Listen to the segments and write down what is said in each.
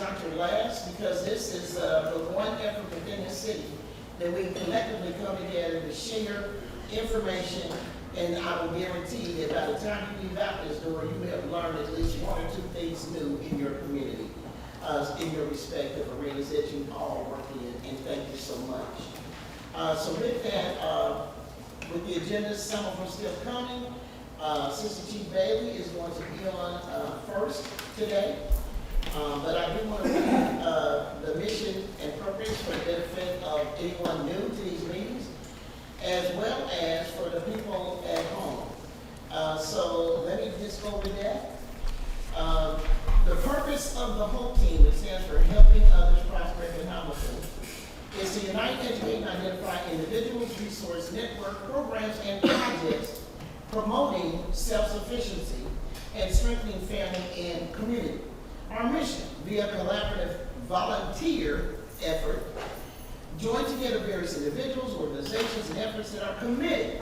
monitor last, because this is the one effort within the city that we collectively come together to share information, and I will guarantee that by the time you leave out this door, you have learned at least one or two things new in your community, in your respective arenas that you all work in, and thank you so much. So with that, with the agenda, some of them still coming. Sister Chief Bailey is going to be on first today. But I do want to read the mission and purpose for the benefit of anyone new to these meetings, as well as for the people at home. So let me just go with that. The purpose of the whole team, it stands for helping others prosper economically, is to unite, educate, and identify individuals, resource network programs, and projects promoting self-sufficiency and strengthening family and community. Our mission, via collaborative volunteer effort, join together various individuals, organizations, and efforts that are committed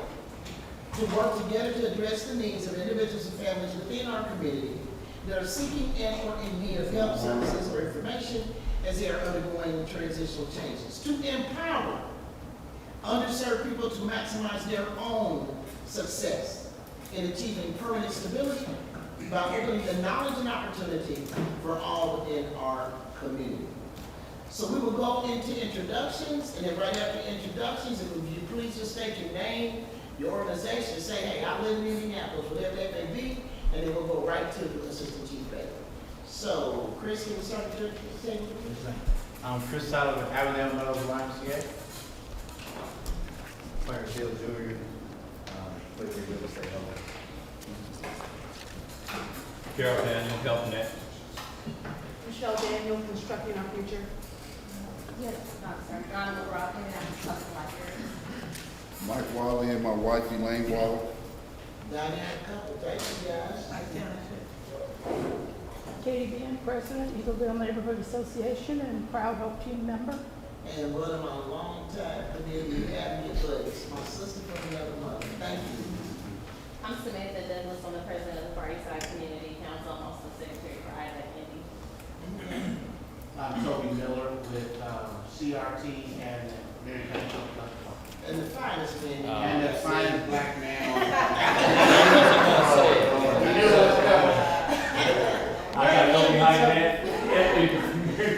to work together to address the needs of individuals and families within our community that are seeking and or in need of help, services, or information as they are undergoing transitional changes. To empower underserved people to maximize their own success in achieving permanent stability by opening the knowledge and opportunity for all within our community. So we will go into introductions, and then right after introductions, if you please just state your name, your organization, say, hey, I live in Indianapolis, whatever that may be, and then we'll go right to the Assistant Chief Bailiff. So, Chris, can we start with your table? I'm Chris Tyler with Avondale Middle YMCA. Clarence Hill Jr. With the real estate owner. Carol Daniel, Health Net. Michelle Daniel, Constructing Our Future. Yes, not sir. John McGraw, and I'm Trust Library. Mike Wiley and my wife Elaine Wiley. Diane Couple, thank you guys. Katie Bean, President, Eagleville Neighborhood Association, and proud Hope Team member. And one of my longtime community advocate buddies, my sister from another mother. Thank you. I'm Samantha Douglas. I'm the president of the Partyside Community Council. I'm also secretary for Isaac Indy. I'm Toby Miller with CRT and Mary County. And the finest man. And the finest black man on I gotta go behind that.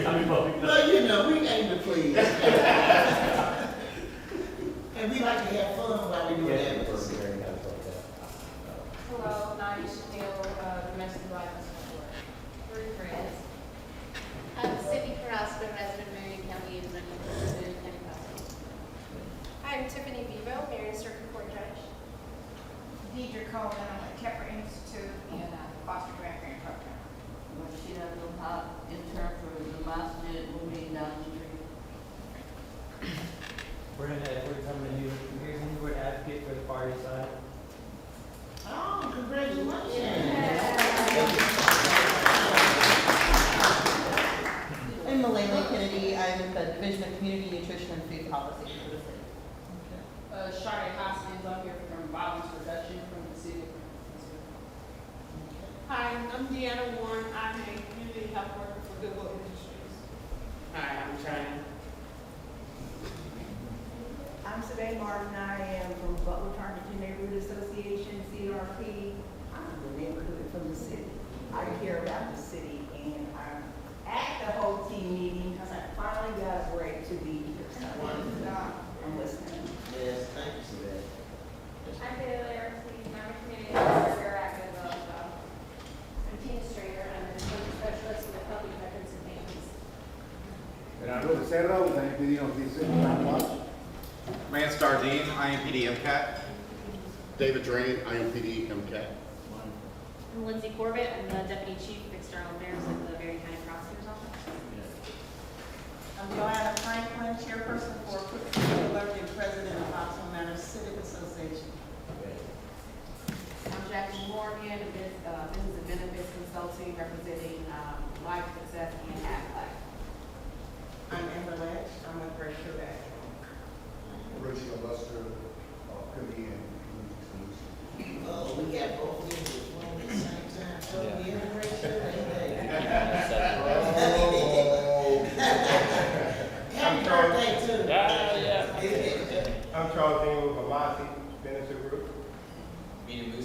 I mean, Well, you know, we aim to please. And we like to have fun while we do that. Hello, Naisha Hill, domestic violence support. Three friends. I'm Cindy Carrasco, resident of Marion County, and Marion County Council. I'm Tiffany Vivo, Marion Circuit Court Judge. Deidre Coleman, I'm at Kepler Institute in foster grandparent program. Rashida Abdul-Haq, intern for the masjid moving down the street. Brandon Edwards, I'm a new advocate for the party side. Oh, congratulations. I'm Malala Kennedy. I'm with the Division of Community Nutrition and Food Policy for the city. Charlotte Hoskins, I'm here from violence reduction from the city. Hi, I'm Deanna Warren. I'm a community health worker for Goodwill Industries. Hi, I'm China. I'm Sabine Martin. I am from Butler Targeted Neighborhood Association, CRP. I'm the neighborhood from the city. I care about the city, and I'm at the whole team meeting because I finally got a break to be here. So I'm listening. Yes, thank you for that. I'm Bailey Erickson. I'm a community health worker at Goodwill. I'm Tina Strader. I'm a disability specialist with the Public Veterans and Families. Bernardo Cerro, también pedimos dice Brown Watch. Lance Dardine, IMPD MCAT. David Drain, IMPD MCAT. I'm Lindsay Corbett. I'm the Deputy Chief of External Affairs at the Marion County Prosecutor's Office. I'm Joanna Franklin, chairperson for Cook City Alert and president of Oxford Manor Civic Association. I'm Jackie Morgan, a business and benefits consulting representing Life Success and Aflac. I'm Amber Latch. I'm with Berkshire Bank. Horatio Buster, Committee and Community Solutions. Oh, we got both of them at the same time. So we integrate.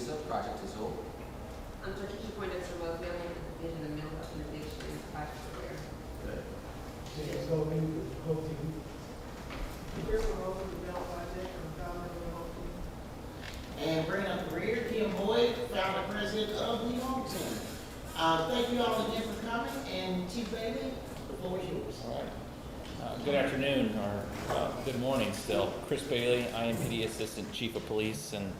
Lisa, project is over. I'm Turkey appointed to Rose Building, Division of Mental Health and Addiction, project aware. Let's go in with the whole team. And bring up the rear, Kim Boyd, founder president of the home team. Thank you all again for coming, and Chief Bailey, the floor is yours. All right. Good afternoon, or good morning still. Chris Bailey, IMPD Assistant Chief of Police, and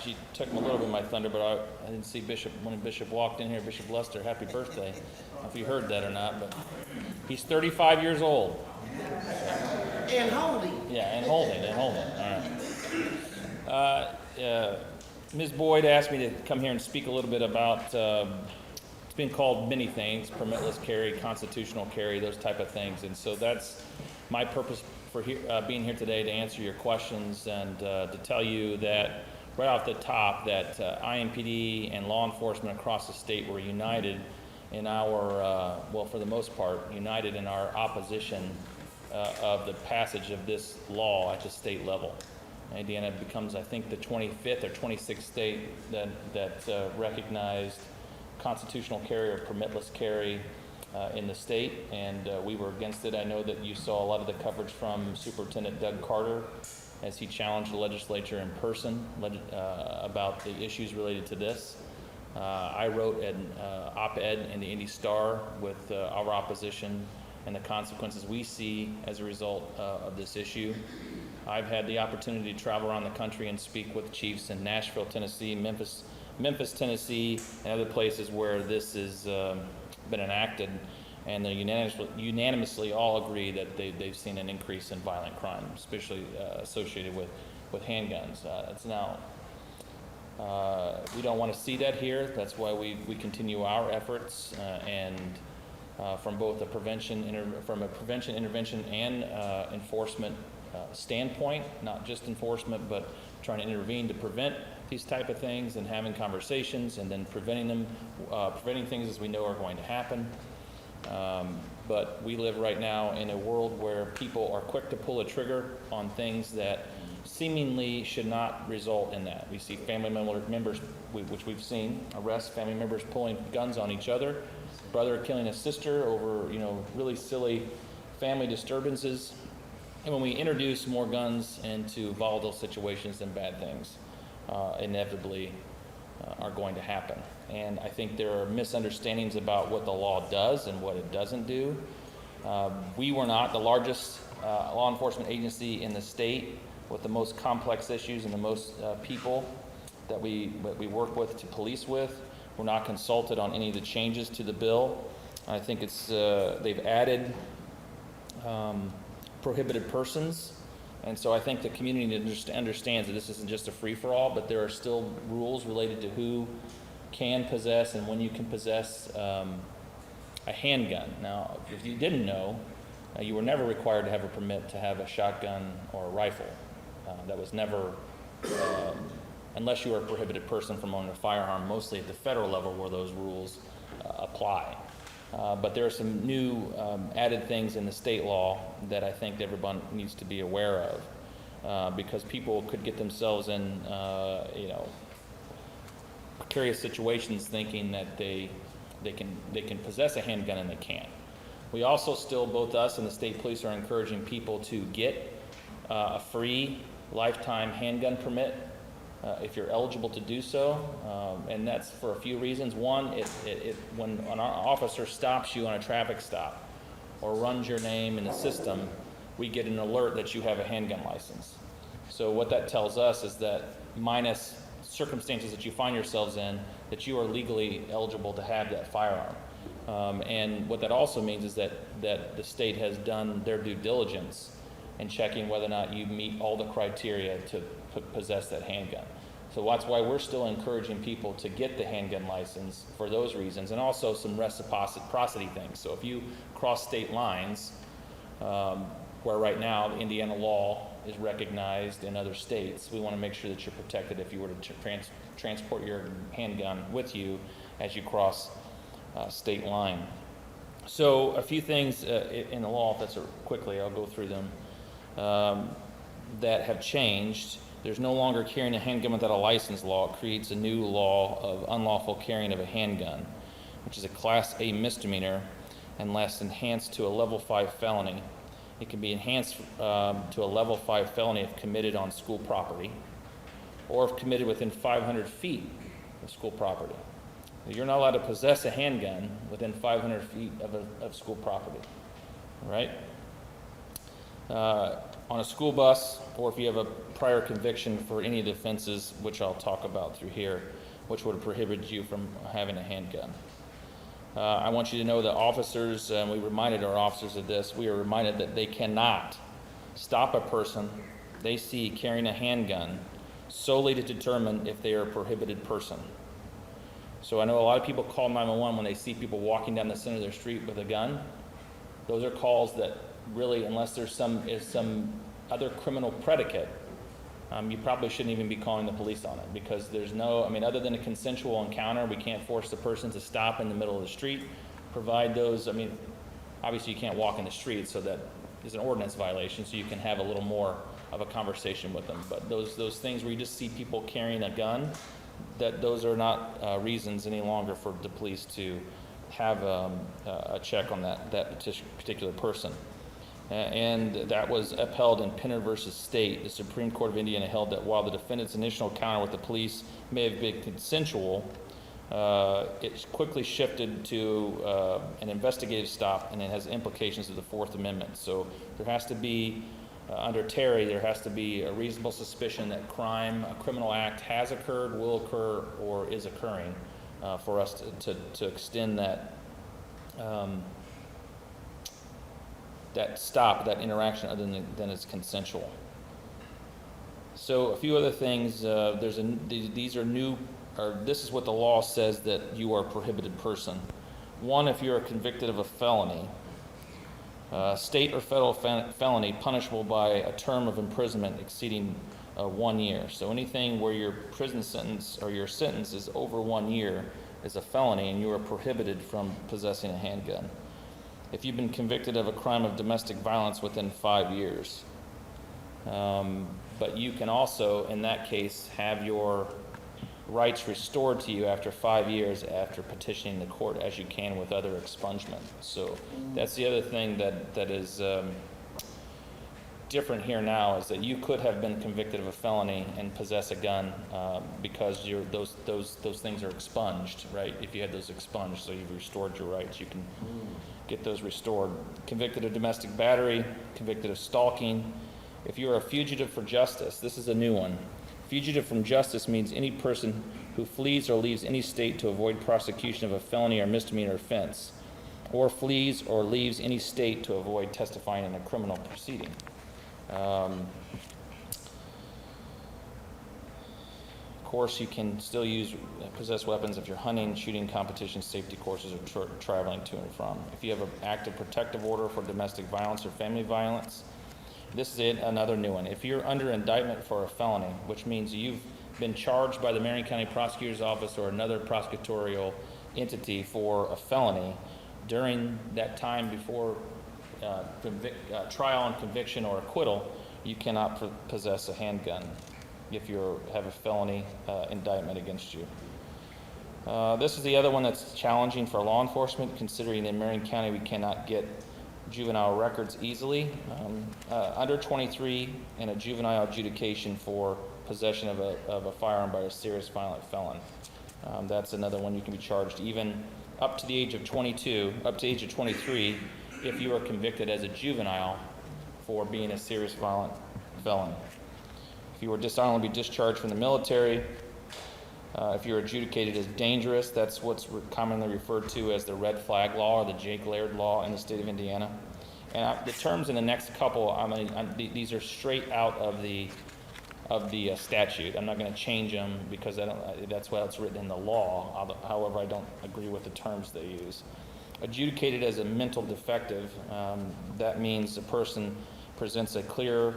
she took a little bit of my thunder, but I didn't see Bishop, when Bishop walked in here, Bishop Lester, happy birthday. I don't know if you heard that or not, but he's 35 years old. And holding. Yeah, and holding, all right. Ms. Boyd asked me to come here and speak a little bit about, it's been called many things, permitless carry, constitutional carry, those type of things. And so that's my purpose for being here today, to answer your questions and to tell you that right off the top that IMPD and law enforcement across the state were united in our, well, for the most part, united in our opposition of the passage of this law at the state level. Indiana becomes, I think, the 25th or 26th state that recognized constitutional carry or permitless carry in the state, and we were against it. I know that you saw a lot of the coverage from Superintendent Doug Carter as he challenged the legislature in person about the issues related to this. I wrote an op-ed in the Indy Star with our opposition and the consequences we see as a result of this issue. I've had the opportunity to travel around the country and speak with chiefs in Nashville, Tennessee, Memphis, Tennessee, and other places where this has been enacted, and they unanimously all agree that they've seen an increase in violent crime, especially associated with handguns. It's now, we don't want to see that here. That's why we continue our efforts and from both a prevention, intervention, and enforcement standpoint, not just enforcement, but trying to intervene to prevent these type of things and having conversations and then preventing things as we know are going to happen. But we live right now in a world where people are quick to pull a trigger on things that seemingly should not result in that. We see family members, which we've seen, arrest family members pulling guns on each other, brother killing a sister over, really silly family disturbances. And when we introduce more guns into volatile situations, then bad things inevitably are going to happen. And I think there are misunderstandings about what the law does and what it doesn't do. We were not the largest law enforcement agency in the state with the most complex issues and the most people that we work with to police with. We're not consulted on any of the changes to the bill. I think it's they've added prohibited persons, and so I think the community understands that this isn't just a free-for-all, but there are still rules related to who can possess and when you can possess a handgun. Now, if you didn't know, you were never required to have a permit to have a shotgun or a rifle. That was never, unless you were a prohibited person from owning a firearm, mostly at the federal level where those rules apply. But there are some new added things in the state law that I think everyone needs to be aware of, because people could get themselves in, precarious situations thinking that they can possess a handgun and they can't. We also still, both us and the state police, are encouraging people to get a free lifetime handgun permit if you're eligible to do so, and that's for a few reasons. One, when an officer stops you on a traffic stop or runs your name in the system, we get an alert that you have a handgun license. So what that tells us is that, minus circumstances that you find yourselves in, that you are legally eligible to have that firearm. And what that also means is that the state has done their due diligence in checking whether or not you meet all the criteria to possess that handgun. So that's why we're still encouraging people to get the handgun license for those reasons, and also some reciprocity things. So if you cross state lines, where right now the Indiana law is recognized in other states, we want to make sure that you're protected if you were to transport your handgun with you as you cross state line. So a few things in the law, if that's quickly, I'll go through them, that have changed. There's no longer carrying a handgun without a license law. It creates a new law of unlawful carrying of a handgun, which is a Class A misdemeanor unless enhanced to a level 5 felony. It can be enhanced to a level 5 felony if committed on school property or if committed within 500 feet of school property. You're not allowed to possess a handgun within 500 feet of school property, right? On a school bus, or if you have a prior conviction for any of the offenses, which I'll talk about through here, which would prohibit you from having a handgun. I want you to know that officers, we reminded our officers of this, we are reminded that they cannot stop a person they see carrying a handgun solely to determine if they are a prohibited person. So I know a lot of people call 911 when they see people walking down the center of their street with a gun. Those are calls that really, unless there's some other criminal predicate, you probably shouldn't even be calling the police on it, because there's no, other than a consensual encounter, we can't force the person to stop in the middle of the street, provide those, obviously you can't walk in the street, so that is an ordinance violation, so you can have a little more of a conversation with them. But those things where you just see people carrying a gun, that those are not reasons any longer for the police to have a check on that particular person. And that was upheld in Pinner versus State. The Supreme Court of Indiana held that while the defendant's initial encounter with the police may have been consensual, it quickly shifted to an investigative stop, and it has implications of the Fourth Amendment. So there has to be, under Terry, there has to be a reasonable suspicion that a criminal act has occurred, will occur, or is occurring for us to extend that stop, that interaction, other than it's consensual. So a few other things. These are new, or this is what the law says that you are a prohibited person. One, if you're convicted of a felony, state or federal felony punishable by a term of imprisonment exceeding 1 year. So anything where your prison sentence or your sentence is over 1 year is a felony, and you are prohibited from possessing a handgun. If you've been convicted of a crime of domestic violence within 5 years. But you can also, in that case, have your rights restored to you after 5 years after petitioning the court, as you can with other expungement. So that's the other thing that is different here now, is that you could have been convicted of a felony and possess a gun because those things are expunged, right? If you had those expunged, so you've restored your rights, you can get those restored. Convicted of domestic battery, convicted of stalking. If you're a fugitive for justice, this is a new one. Fugitive from justice means any person who flees or leaves any state to avoid prosecution of a felony or misdemeanor offense, or flees or leaves any state to avoid testifying in a criminal proceeding. Of course, you can still possess weapons if you're hunting, shooting competitions, safety courses, or traveling to and from. If you have an active protective order for domestic violence or family violence, this is another new one. If you're under indictment for a felony, which means you've been charged by the Marion County Prosecutor's Office or another prosecutorial entity for a felony, during that time before trial and conviction or acquittal, you cannot possess a handgun if you have a felony indictment against you. This is the other one that's challenging for law enforcement, considering in Marion County we cannot get juvenile records easily. Under 23 and a juvenile adjudication for possession of a firearm by a serious violent felon. That's another one you can be charged even up to the age of 22, up to the age of 23, if you are convicted as a juvenile for being a serious violent felon. If you were dishonorably discharged from the military, if you're adjudicated as dangerous, that's what's commonly referred to as the red flag law or the Jake Laird law in the state of Indiana. And the terms in the next couple, these are straight out of the statute. I'm not going to change them because that's what it's written in the law. However, I don't agree with the terms they use. Adjudicated as a mental defective, that means a person presents a clear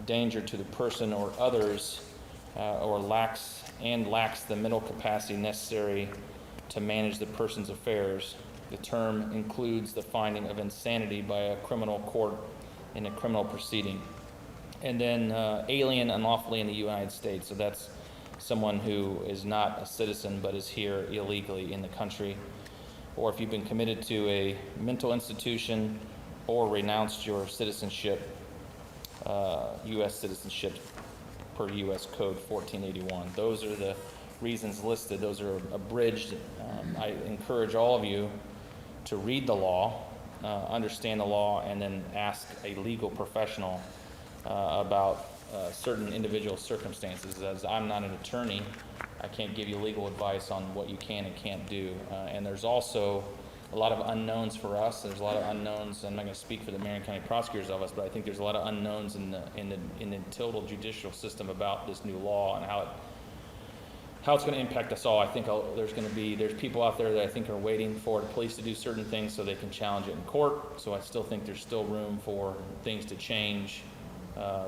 danger to the person or others, or lacks the mental capacity necessary to manage the person's affairs. The term includes the finding of insanity by a criminal court in a criminal proceeding. And then alien unlawfully in the United States. So that's someone who is not a citizen but is here illegally in the country. Or if you've been committed to a mental institution or renounced your citizenship, U.S. citizenship per U.S. Code 1481. Those are the reasons listed. Those are abridged. I encourage all of you to read the law, understand the law, and then ask a legal professional about certain individual circumstances. As I'm not an attorney, I can't give you legal advice on what you can and can't do. And there's also a lot of unknowns for us. There's a lot of unknowns. I'm not going to speak for the Marion County Prosecutor's Office, but I think there's a lot of unknowns in the total judicial system about this new law and how it's going to impact us all. I think there's people out there that I think are waiting for the police to do certain things so they can challenge it in court. So I still think there's still room for things to change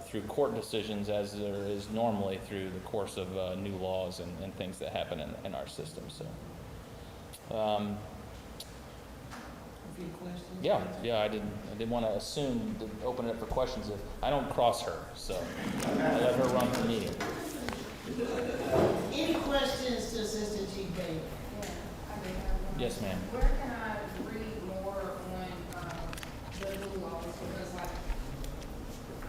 through court decisions, as there is normally through the course of new laws and things that happen in our system. So. A few questions? Yeah, I didn't want to assume to open it up for questions if I don't cross her, so I let her run the meeting. Any questions to Assistant Chief Bailey? Yes, ma'am. Where can I read more on the new laws? Because like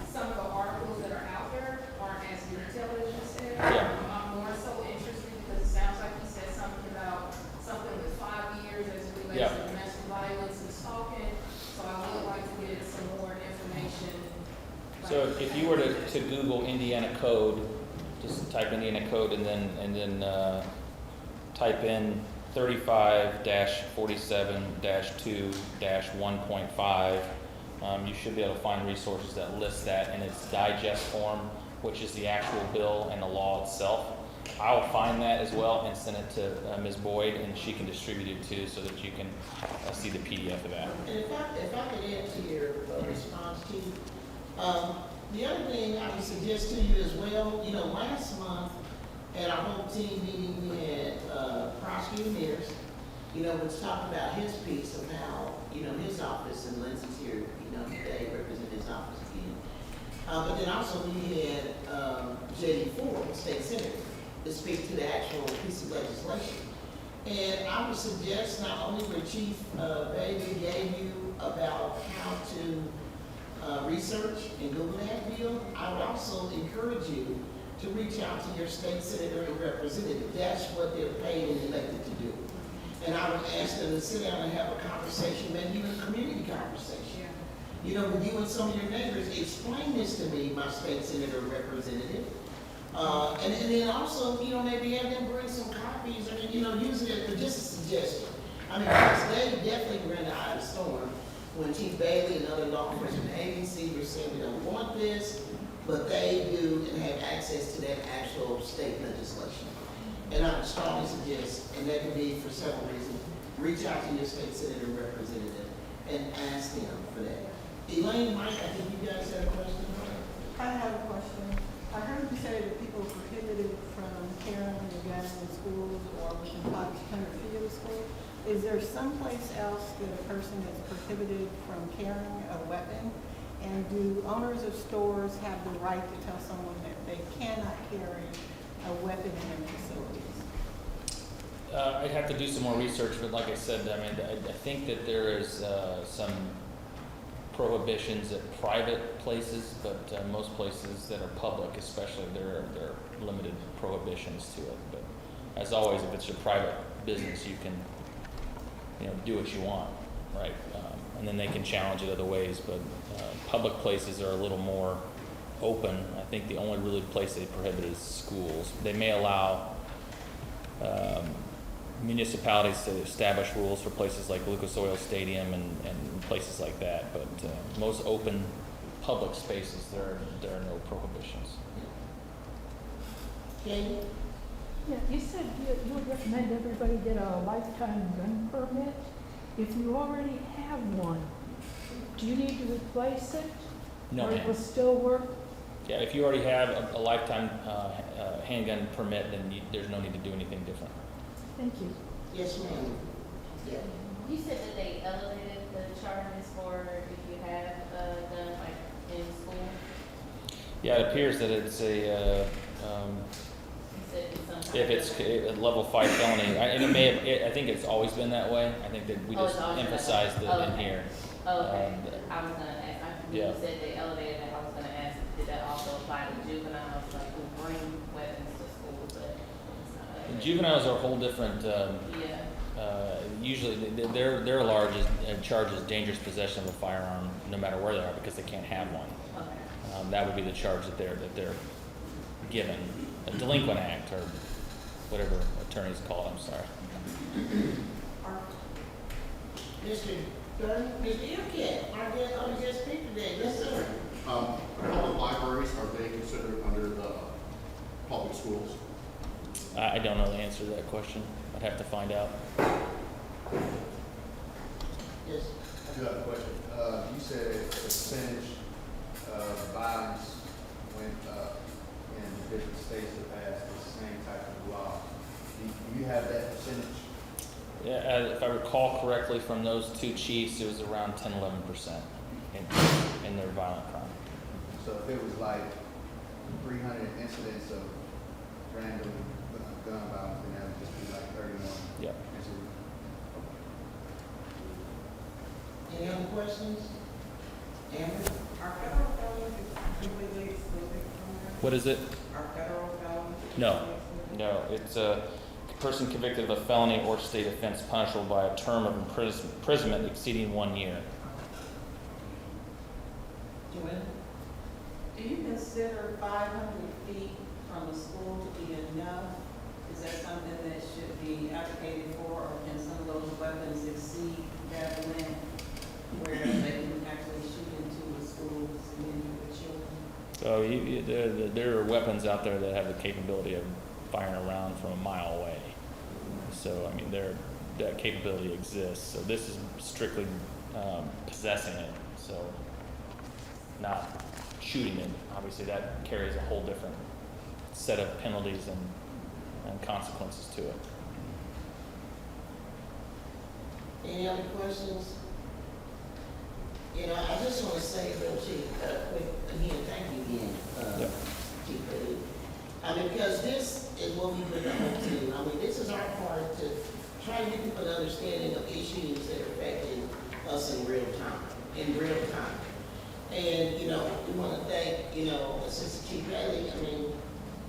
some of the articles that are out there aren't as detailed as you said. Yeah. I'm more so interested because it sounds like you said something about something with 5 years as it relates Yeah. to domestic violence and stalking. So I would like to get some more information. So if you were to Google Indiana code, just type Indiana code and then type in 35-47-2-1.5. You should be able to find resources that list that in its digest form, which is the actual bill and the law itself. I'll find that as well and send it to Ms. Boyd, and she can distribute it too, so that you can see the PDF of that. And if I could add to your response, Chief, the other thing I would suggest to you as well, last month at our whole team meeting, we had Prosecutor Mears, which talked about his piece of how, his office, and Lindsay's here, today representing his office again. But then also we had J.D. Ford, State Senator, to speak to the actual piece of legislation. And I would suggest not only what Chief Bailey gave you about how to research and Google that bill, I would also encourage you to reach out to your state senator and representative. That's what they're paid and elected to do. And I would ask them to sit down and have a conversation, maybe even a community conversation. With you and some of your neighbors, explain this to me, my state senator representative. And then also, maybe have them bring some copies, or, use it as just a suggestion. Because they definitely ran the eye of the storm when Chief Bailey and other law enforcement agencies were saying we don't want this, but they do and have access to that actual state legislation. And I would strongly suggest, and that could be for several reasons, reach out to your state senator representative and ask them for that. Elaine, Mike, I think you guys had a question. I have a question. I heard you say that people are prohibited from carrying a gun in schools or within 500 feet of the school. Is there someplace else that a person is prohibited from carrying a weapon? And do owners of stores have the right to tell someone that they cannot carry a weapon in their facilities? I'd have to do some more research, but like I said, I think that there is some prohibitions at private places, but most places that are public, especially, there are limited prohibitions to it. But as always, if it's your private business, you can, do what you want, right? And then they can challenge it other ways. But public places are a little more open. I think the only really place they prohibit is schools. They may allow municipalities to establish rules for places like Lucas Oil Stadium and places like that, but most open public spaces, there are no prohibitions. Katie? Yeah, you said you would recommend everybody get a lifetime gun permit. If you already have one, do you need to replace it? No, or it ma'am. will still work? Yeah, if you already have a lifetime handgun permit, then there's no need to do anything different. Thank you. Yes, ma'am. Yeah. You said that they elevated the charges for if you have a gun, like in school? Yeah, it appears that it's a, You said it's some if it's a level 5 felony, and it may have, I think it's always been that way. I think that we Oh, just it's always been that way. emphasized it Oh, in okay. here. Okay, I was gonna ask, when yeah. you said they elevated it, I was gonna ask, did that also apply to juveniles, like who bring weapons to school, but it's not. Juveniles are a whole different, Yeah, usually their large is, charge is dangerous possession of a firearm, no matter where they are, because they can't have one. okay. That would be the charge that they're given, a delinquent act, or whatever attorneys call it, I'm sorry. Mr. Dunn, Mr. Elcat, our guest speaker today, yes, sir. Public libraries, are they considered under the public schools? I don't know the answer to that question. I'd have to find out. Yes. I do have a question. You said a percentage of violence went up in different states that passed the same type of law. Do you have that percentage? Yeah, if I recall correctly from those two chiefs, it was around 10-11% in their violent crime. So if it was like 300 incidents of random gun violence, then that would just be like 31 Yep. incidents. Any other questions? Amber? Are federal felons completely excluded from that? What is it? Are federal felons? No. No, it's a person convicted of a felony or state offense punishable by a term of imprisonment exceeding 1 year. Joanne? Do you consider 500 feet from a school to be enough? Is that something that should be advocated for, or can some of those weapons exceed that length where they can actually shoot into the schools and into the children? So there are weapons out there that have the capability of firing around from a mile away. So, I mean, that capability exists. So this is strictly possessing it, so not shooting it. Obviously, that carries a whole different set of penalties and consequences to it. Any other questions? You know, I just want to say real quick, again, thank you again, Yep. Chief Bailey. I mean, because this is what we've been going to. I mean, this is our part to try to give people an understanding of issues that are affecting us in real time. And, you know, we want to thank, you know, Assistant Chief Bailey, I mean,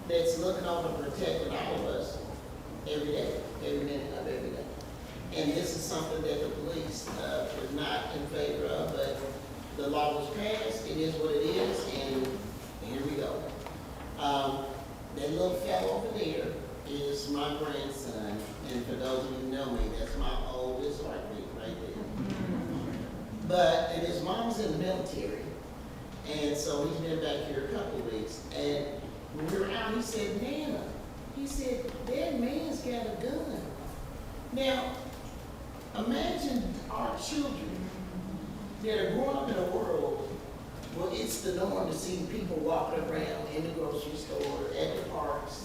that's looking over and protecting all of us every day, every minute of every day. And this is something that the police is not in favor of, but the law was passed, it is what it is, and here we go. That little fellow over there is my grandson, and for those of you who know me, that's my oldest heartbeat right there. But, and his mom's in the military, and so he's been back here a couple of weeks, and when we were out, he said, Nana, he said, that man's got a gun. Now, imagine our children that are growing up in a world where it's the norm to see people walking around in the grocery store, at the parks,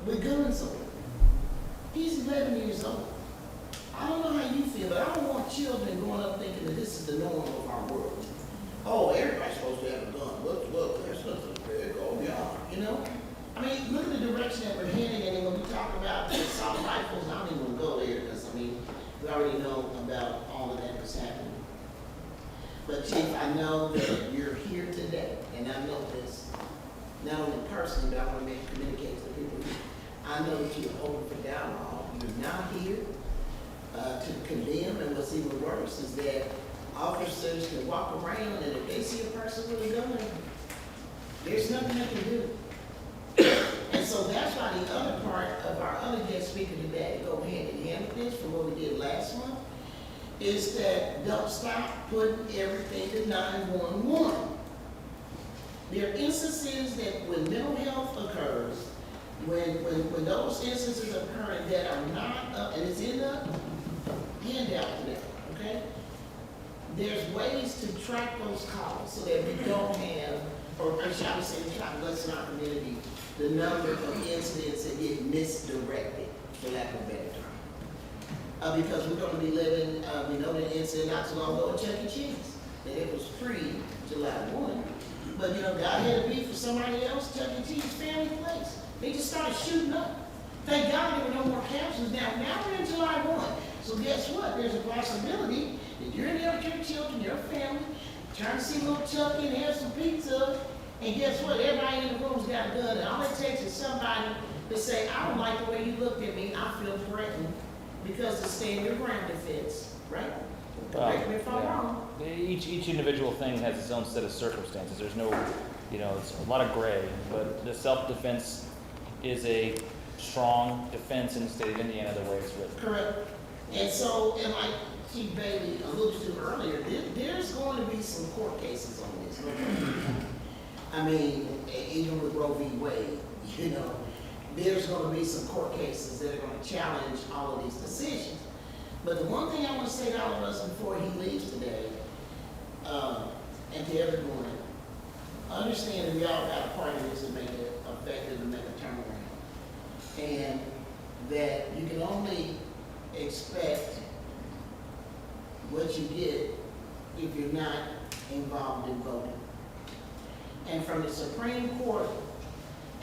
with guns on. He's 11 years old. I don't know how you feel, but I don't want children growing up thinking that this is the norm of our world. Oh, everybody's supposed to have a gun. Look, there's nothing big. Oh, yeah, you know? I mean, look at the direction that we're heading in, and when we talk about the assault rifles, I don't even want to go there, because, I mean, we already know about all of that that's happening. But Chief, I know that you're here today, and I know this, not only personally, but I want to communicate to the people. I know that you're holding for dialogue. You're not here to condemn, and what's even worse is that officers can walk around, and if they see a person with a gun, there's nothing they can do. And so that's why the other part of our other guest speaker today, go hand in hand with this from what we did last month, is that don't stop putting everything to 911. There are instances that when mental health occurs, when those instances occur that are not up, and it's in the handout today, okay? There's ways to track those calls so that we don't have, or shall we say, we try to lessen our community the number of incidents that get misdirected, for lack of a better term. Because we're going to be living, we know that incident not too long ago at Chuck E. Cheese. that it was pre-July 1. But, you know, God had a beef for somebody else, Chuck E. Cheese family place. They just started shooting up. Thank God there were no more captions. Now we're in July 1. So guess what? There's a possibility that you're in there with your children, your family, trying to see little Chucky and have some pizza. And guess what? Everybody in the room's got a gun. And all it takes is somebody to say, I don't like the way you looked at me. I feel threatened because of stand your ground defense, right? Correct me if I'm wrong. Each individual thing has its own set of circumstances. There's no, you know, it's a lot of gray, but the self-defense is a strong defense in the state of Indiana the way it's written. Correct. And so, and like Chief Bailey alluded to earlier, there's going to be some court cases on this. I mean, even with Roe v. Wade, you know, there's going to be some court cases that are going to challenge all of these decisions. But the one thing I want to say to all of us before he leaves today, and to everyone, understand that we all got a part of this to make it effective and make a turnaround. And that you can only expect what you get if you're not involved in voting. And from the Supreme Court,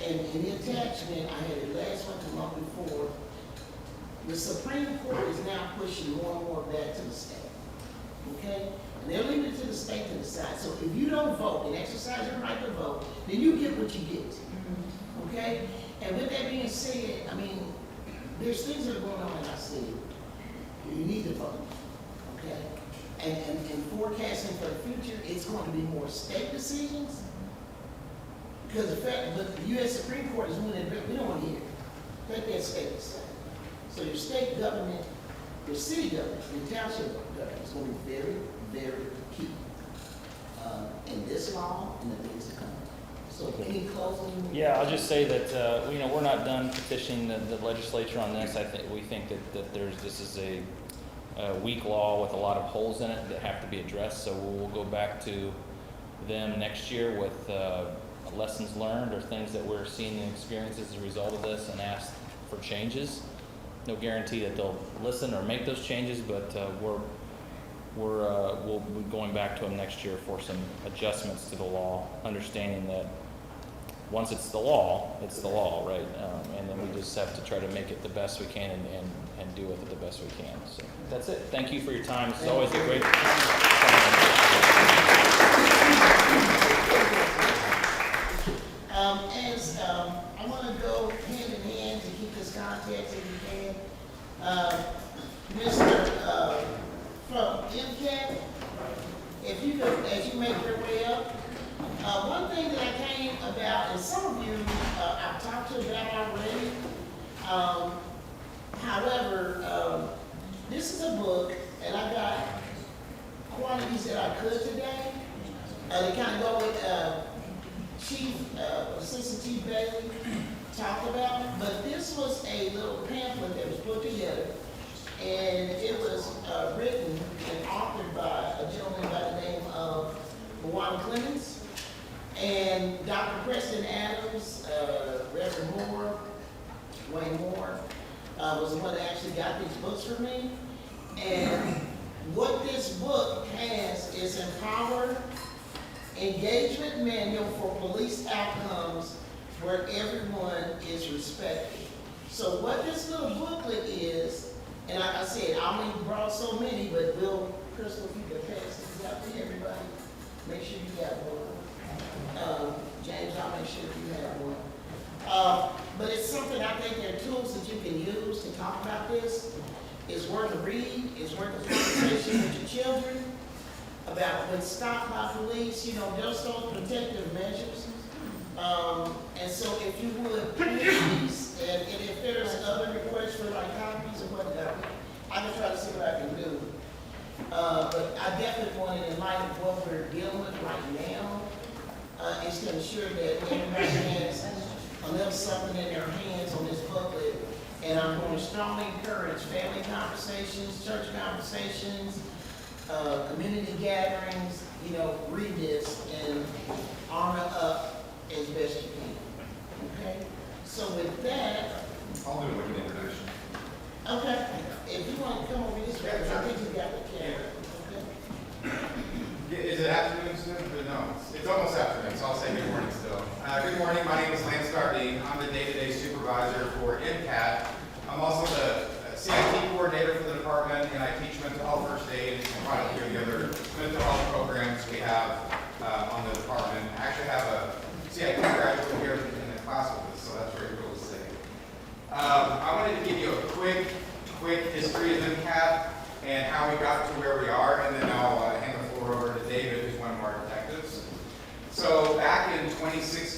and in the attachment, I had it last month, the month before, the Supreme Court is now pushing more and more back to the state. Okay? And they're leaving it to the state to decide. So if you don't vote and exercise your right to vote, then you get what you get. Okay? And with that being said, I mean, there's things that are going on in our city. You need to vote. Okay? And forecasting for the future, it's going to be more state decisions. Because the fact that the U.S. Supreme Court is moving it, we don't want to hear it. Let that state decide. So your state government, your city government, your township government is going to be very, very key in this law and the things to come. So any closing? Yeah, I'll just say that, you know, we're not done petitioning the legislature on this. We think that this is a weak law with a lot of holes in it that have to be addressed. So we'll go back to them next year with lessons learned or things that we're seeing and experiences as a result of this and ask for changes. No guarantee that they'll listen or make those changes, but we'll be going back to them next year for some adjustments to the law, understanding that once it's the law, right? And then we just have to try to make it the best we can and do with it the best we can. So that's it. Thank you for your time. It's always a great I want to go hand in hand to keep this context if you can. Mr. From MCAT, if you could, as you make your way up, one thing that I came about, and some of you I've talked to about already. However, this is a book, and I got quantities that I could today. They kind of go with Assistant Chief Bailey talked about, but this was a little pamphlet that was put together, and it was written and authored by a gentleman by the name of Juan Clemens, and Dr. Preston Adams, Reverend Moore, Wayne Moore, was the one that actually got these books for me. And what this book has is Empower Engagement Manual for Police Outcomes where everyone is respected. So what this little booklet is, and like I said, I only brought so many, but Crystal, if you could pass these out to everybody, make sure you got one. James, I'll make sure you have one. But it's something I think there are tools that you can use to talk about this. It's worth a read, it's worth a conversation with your children about when stopped by police, you know, just those protective measures. And so if you would, please, and if there's other requests for like copies or whatever, I can try to see what I can do. But I definitely wanted, in light of what we're dealing with right now, is to ensure that everybody has a little something in their hands on this booklet. And I'm going to strongly encourage family conversations, church conversations, community gatherings, you know, read this and armor up as best you can. Okay? So with that, I'll do a wicked introduction. okay, if you want to come over this way, I think you got the camera. Okay? Is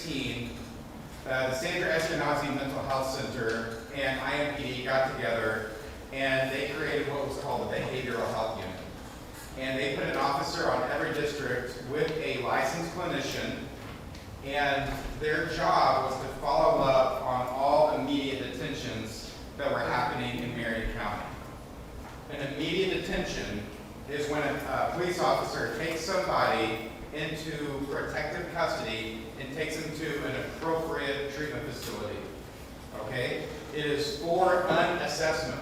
2016, the Sandra Eskenazi Mental Health Center and IMPD got together and they created what was called the Behavioral Health Unit. And they put an officer on every district with a licensed clinician, and their job was to follow up on all immediate detentions that were happening in Marion County. An immediate detention is when a police officer takes somebody into protective custody and takes them to an appropriate treatment facility, okay? It is for an assessment.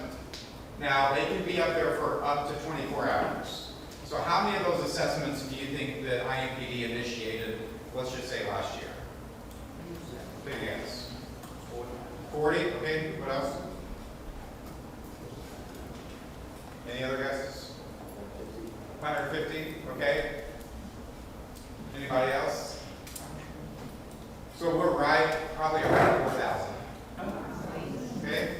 Now, they can be up there for up to 24 hours. So how many of those assessments do you think that IMPD initiated, let's just say last year? Big guess. 40, okay, what else? Any other guesses? 150, okay. Anybody else? So we're right, probably around 4,000. Okay?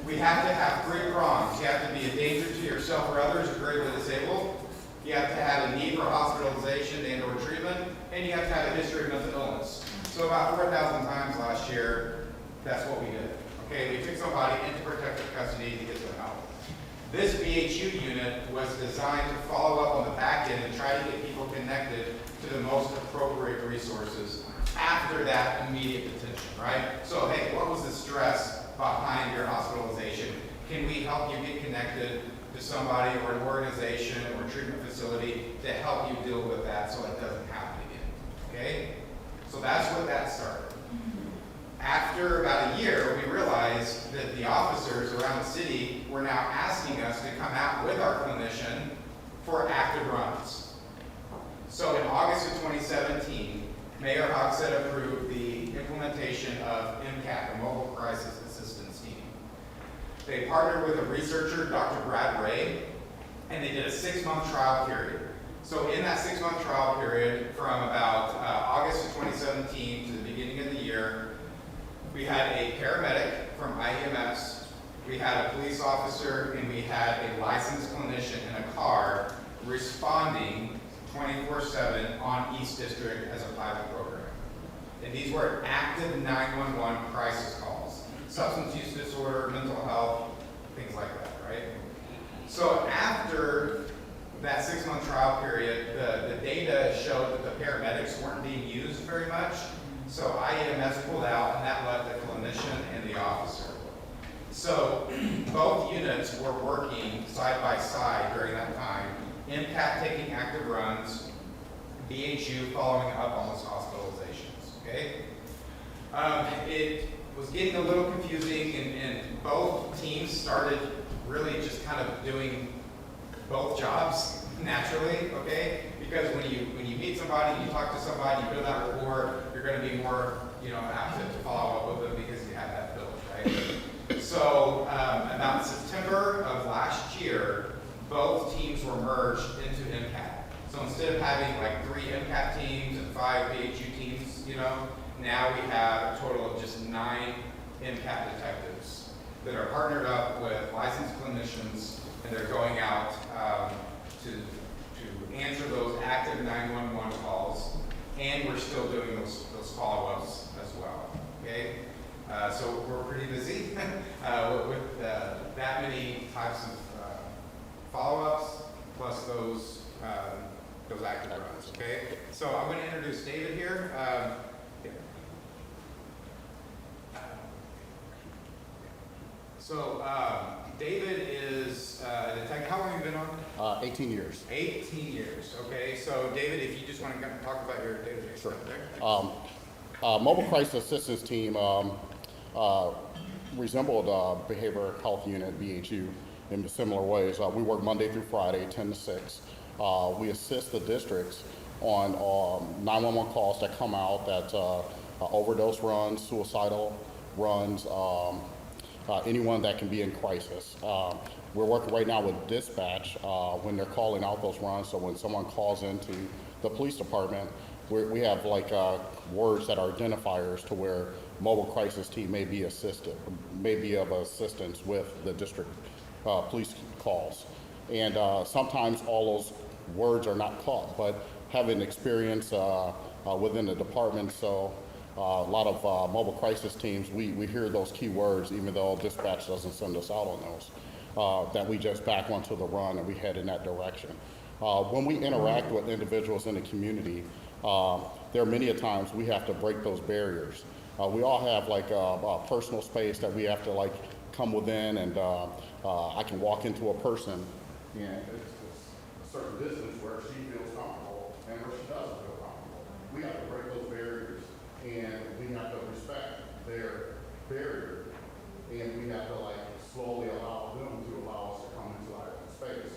We have to have 3 prongs. You have to be a danger to yourself or others, or gravely disabled. You have to have a need for hospitalization and or treatment, and you have to have a history of mental illness. So about 4,000 times last year, that's what we did. Okay, we took somebody into protective custody to get them out. This BHU unit was designed to follow up on the back end and try to get people connected to the most appropriate resources after that immediate detention, right? So, hey, what was the stress behind your hospitalization? Can we help you get connected to somebody or an organization or treatment facility to help you deal with that so it doesn't happen again, okay? So that's what that started. After about a year, we realized that the officers around the city were now asking us to come out with our clinician for active runs. So in August of 2017, Mayor Hogsett approved the implementation of MCAT, the Mobile Crisis Assistance Team. They partnered with a researcher, Dr. Brad Ray, and they did a 6-month trial period. So in that 6-month trial period, from about August of 2017 to the beginning of the year, we had a paramedic from IEMS, we had a police officer, and we had a licensed clinician in a car responding 24/7 on East District as a pilot program. And these were active 911 crisis calls. Substance use disorder, mental health, things like that, right? So after that 6-month trial period, the data showed that the paramedics weren't being used very much. So IEMS pulled out, and that left the clinician and the officer. So both units were working side by side during that time. MCAT taking active runs, BHU following up on those hospitalizations, okay? It was getting a little confusing, and both teams started really just kind of doing both jobs naturally, okay? Because when you meet somebody, you talk to somebody, you build that rapport, you're going to be more, apt to follow up with them because you have that built, right? So about September of last year, both teams were merged into MCAT. So instead of having like 3 MCAT teams and 5 BHU teams, now we have a total of just 9 MCAT detectives that are partnered up with licensed clinicians, and they're going out to answer those active 911 calls, and we're still doing those follow-ups as well, okay? So we're pretty busy with that many types of follow-ups, plus those active runs, okay? So I'm going to introduce David here. So David is a detective. How long have you been on? 18 years. 18 years, okay. So David, if you just want to kind of talk about your day-to-day stuff there. Mobile Crisis Assistance Team resembled Behavioral Health Unit, BHU, in similar ways. We work Monday through Friday, 10 to 6. We assist the districts on 911 calls that come out, that overdose runs, suicidal runs, anyone that can be in crisis. We're working right now with dispatch when they're calling out those runs. So when someone calls into the police department, we have like words that are identifiers to where mobile crisis team may be assisted, may be of assistance with the district police calls. And sometimes all those words are not caught, but having experience within the department. So a lot of mobile crisis teams, we hear those key words, even though dispatch doesn't send us out on those, that we just back onto the run and we head in that direction. When we interact with individuals in the community, there are many a times we have to break those barriers. We all have like a personal space that we have to like come within, and I can walk into a person and it's a certain distance where she feels comfortable and where she doesn't feel comfortable. We have to break those barriers, and we have to respect their barrier, and we have to like slowly allow them to allow us to come into our space.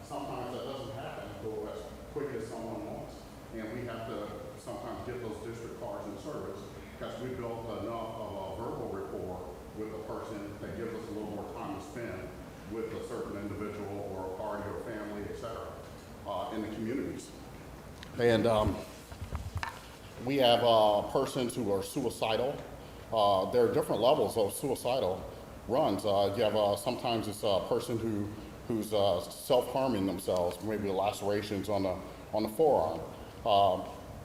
Sometimes that doesn't happen as quick as someone wants, and we have to sometimes get those district cars in service because we built enough of a verbal rapport with a person that gives us a little more time to spend with a certain individual or a party or family, et cetera, in the communities. And we have persons who are suicidal. There are different levels of suicidal runs. You have sometimes it's a person who's self-harming themselves, maybe lacerations on the forearm.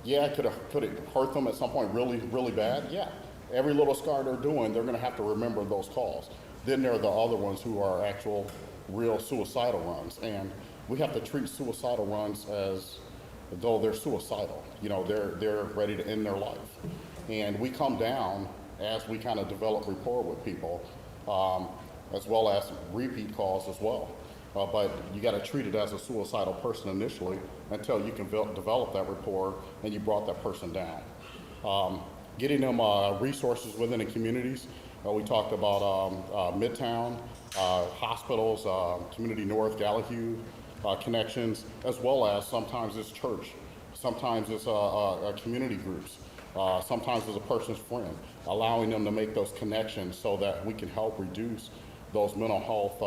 Yeah, could it hurt them at some point really, really bad? Yeah. Every little scar they're doing, they're going to have to remember those calls. Then there are the other ones who are actual, real suicidal runs, and we have to treat suicidal runs as though they're suicidal. You know, they're ready to end their life, and we come down as we kind of develop rapport with people, as well as repeat calls as well. But you got to treat it as a suicidal person initially until you can develop that rapport and you brought that person down. Getting them resources within the communities. We talked about Midtown, hospitals, Community North, Gallahue connections, as well as sometimes it's church, sometimes it's community groups, sometimes it's a person's friend, allowing them to make those connections so that we can help reduce those mental health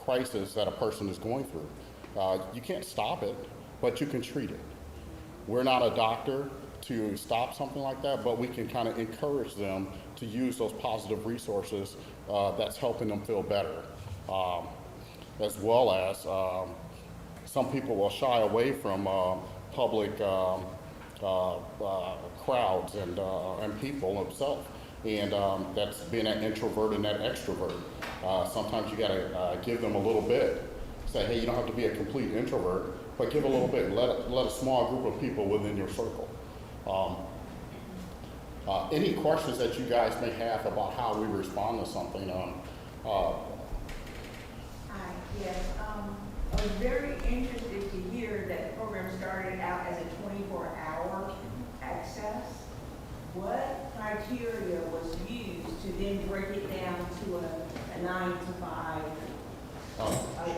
crisis that a person is going through. You can't stop it, but you can treat it. We're not a doctor to stop something like that, but we can kind of encourage them to use those positive resources that's helping them feel better. As well as some people will shy away from public crowds and people themselves. And that's being an introvert and that extrovert. Sometimes you gotta give them a little bit. Say, hey, you don't have to be a complete introvert, but give a little bit and let a small group of people within your circle. Any questions that you guys may have about how we respond to something? Hi, yes, I was very interested to hear that the program started out as a 24-hour access. What criteria was used to then break it down to a 9 to 5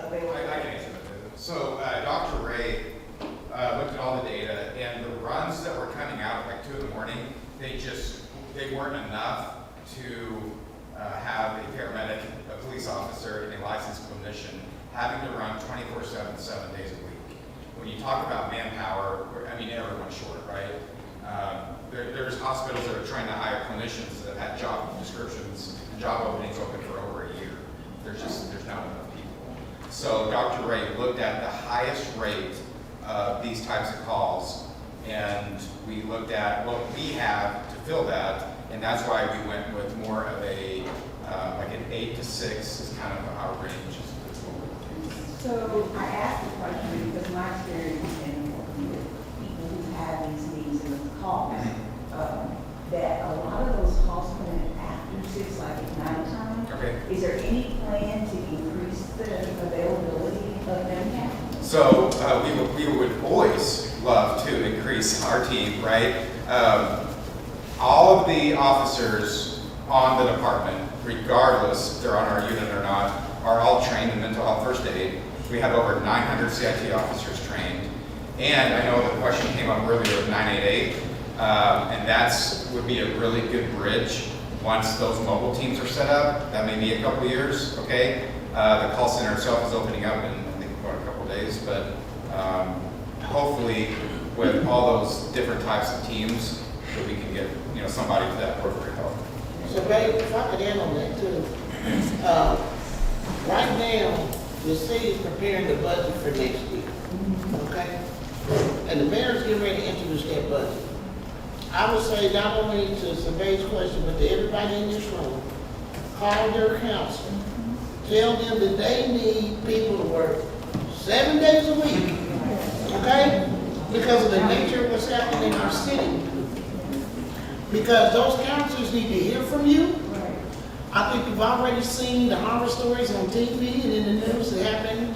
available? I can answer that. So Dr. Ray looked at all the data, and the runs that were coming out like 2 in the morning, they weren't enough to have a paramedic, a police officer, and a licensed clinician having to run 24/7, 7 days a week. When you talk about manpower, I mean, everyone's short, right? There's hospitals that are trying to hire clinicians that have had job descriptions and job openings open for over a year. There's not enough people. So Dr. Ray looked at the highest rate of these types of calls, and we looked at what we have to fill that, and that's why we went with more of a like an 8 to 6 is kind of our range. So I asked the question because my experience in working with people who have these needs and the calls, that a lot of those calls come in after 6, like at nighttime. Okay. Is there any plan to increase the availability of them now? So we would always love to increase our team, right? All of the officers on the department, regardless if they're on our unit or not, are all trained in mental health first aid. We have over 900 CIT officers trained. And I know the question came up earlier of 988, and that's would be a really good bridge once those mobile teams are set up. That may be a couple years, okay? The call center itself is opening up in, I think, about a couple days, but hopefully with all those different types of teams, that we can get, somebody to that appropriate help. So, babe, if I could end on that too. Right now, the city is preparing the budget for next year, okay? and the mayor's getting ready to introduce that budget. I would say not only to Survey's question, but to everybody in this room, call their council. Tell them that they need people to work 7 days a week, okay? Because of the nature of what's happening in our city. Because those councils need to hear from you. I think you've already seen the horror stories on TV and in the news that happen,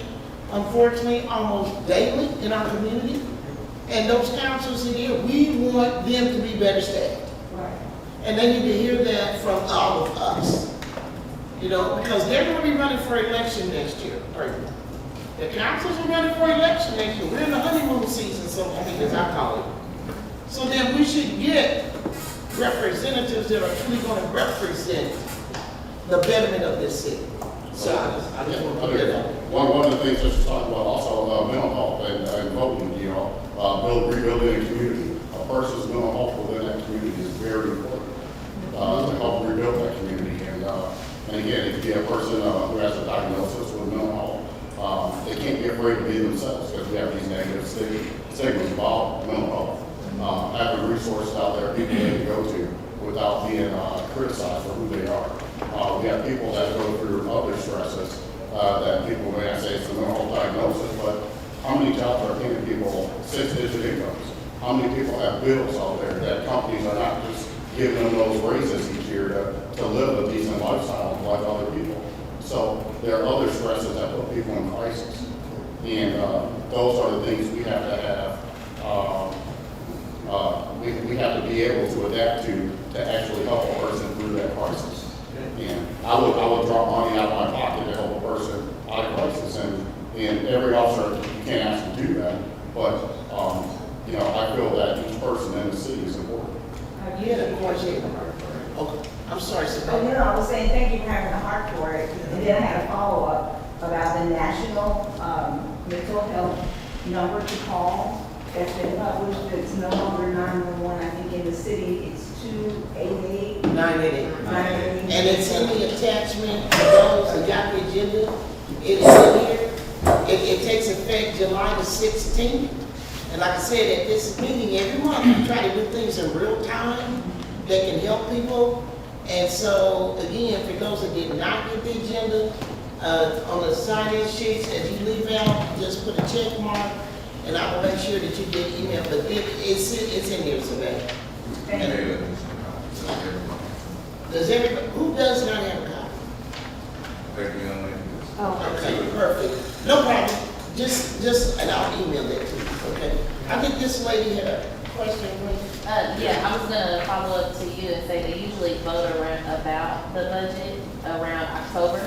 unfortunately, almost daily in our community. And those councils in here, we want them to be better staffed. And they need to hear that from all of us. You know, because they're gonna be running for election next year. The councils are running for election next year. We're in the honeymoon season, so I mean, as I call it. So then we should get representatives that are truly gonna represent the betterment of this city. So I just want to put that out. One of the things that you talked about also, mental health and voting, you know, rebuilding a community. A person's mental health within that community is very important, to help rebuild that community. And again, if you have a person who has a diagnosis with mental health, they can't be afraid to be themselves because we have these negative stigmas about mental health. Having resources out there, people they can go to without being criticized for who they are. We have people that go through other stresses that people may not say it's a mental health diagnosis, but how many jobs are paying people 6-digit incomes? How many people have bills out there that companies are not just giving them those raises each year to live a decent lifestyle like other people? So there are other stresses that put people in crisis. And those are the things we have to have. We have to be able to adapt to actually help a person through that crisis. And I would drop money out of my pocket to help a person out of crisis. And every officer, you can't ask them to do that. But, you know, I feel that each person in the city is important. You had a question. Okay, I'm sorry, Oh, Savannah. no, I was saying, thank you for having a heart for it. And then I had a follow-up about the national mental health number to call that's been published. It's no longer 911. I think in the city, it's 288. 988. And it's in the attachment for those that got the agenda. It is in here. It takes effect July the 16th. And like I said, at this meeting every month, we try to do things in real time that can help people. And so, again, for those that did not get the agenda, on the sign-in sheets, as you leave out, just put a check mark, and I will make sure that you get email. But it's in here, Savannah. Thank you. Does everybody, who does not have a copy? Thank you, young lady. Oh, Okay, perfect. No problem. Just, and I'll email that to you, okay? I think this lady had a question, Yeah, I was gonna follow up to you and say they usually vote about the budget around October.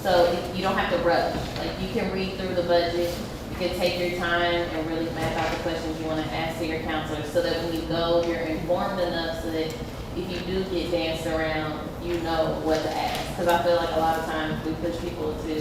So you don't have to rush. Like, you can read through the budget, you can take your time and really map out the questions you wanna ask to your counselors so that when you go, you're informed enough so that if you do get danced around, you know what to ask. Because I feel like a lot of times we push people to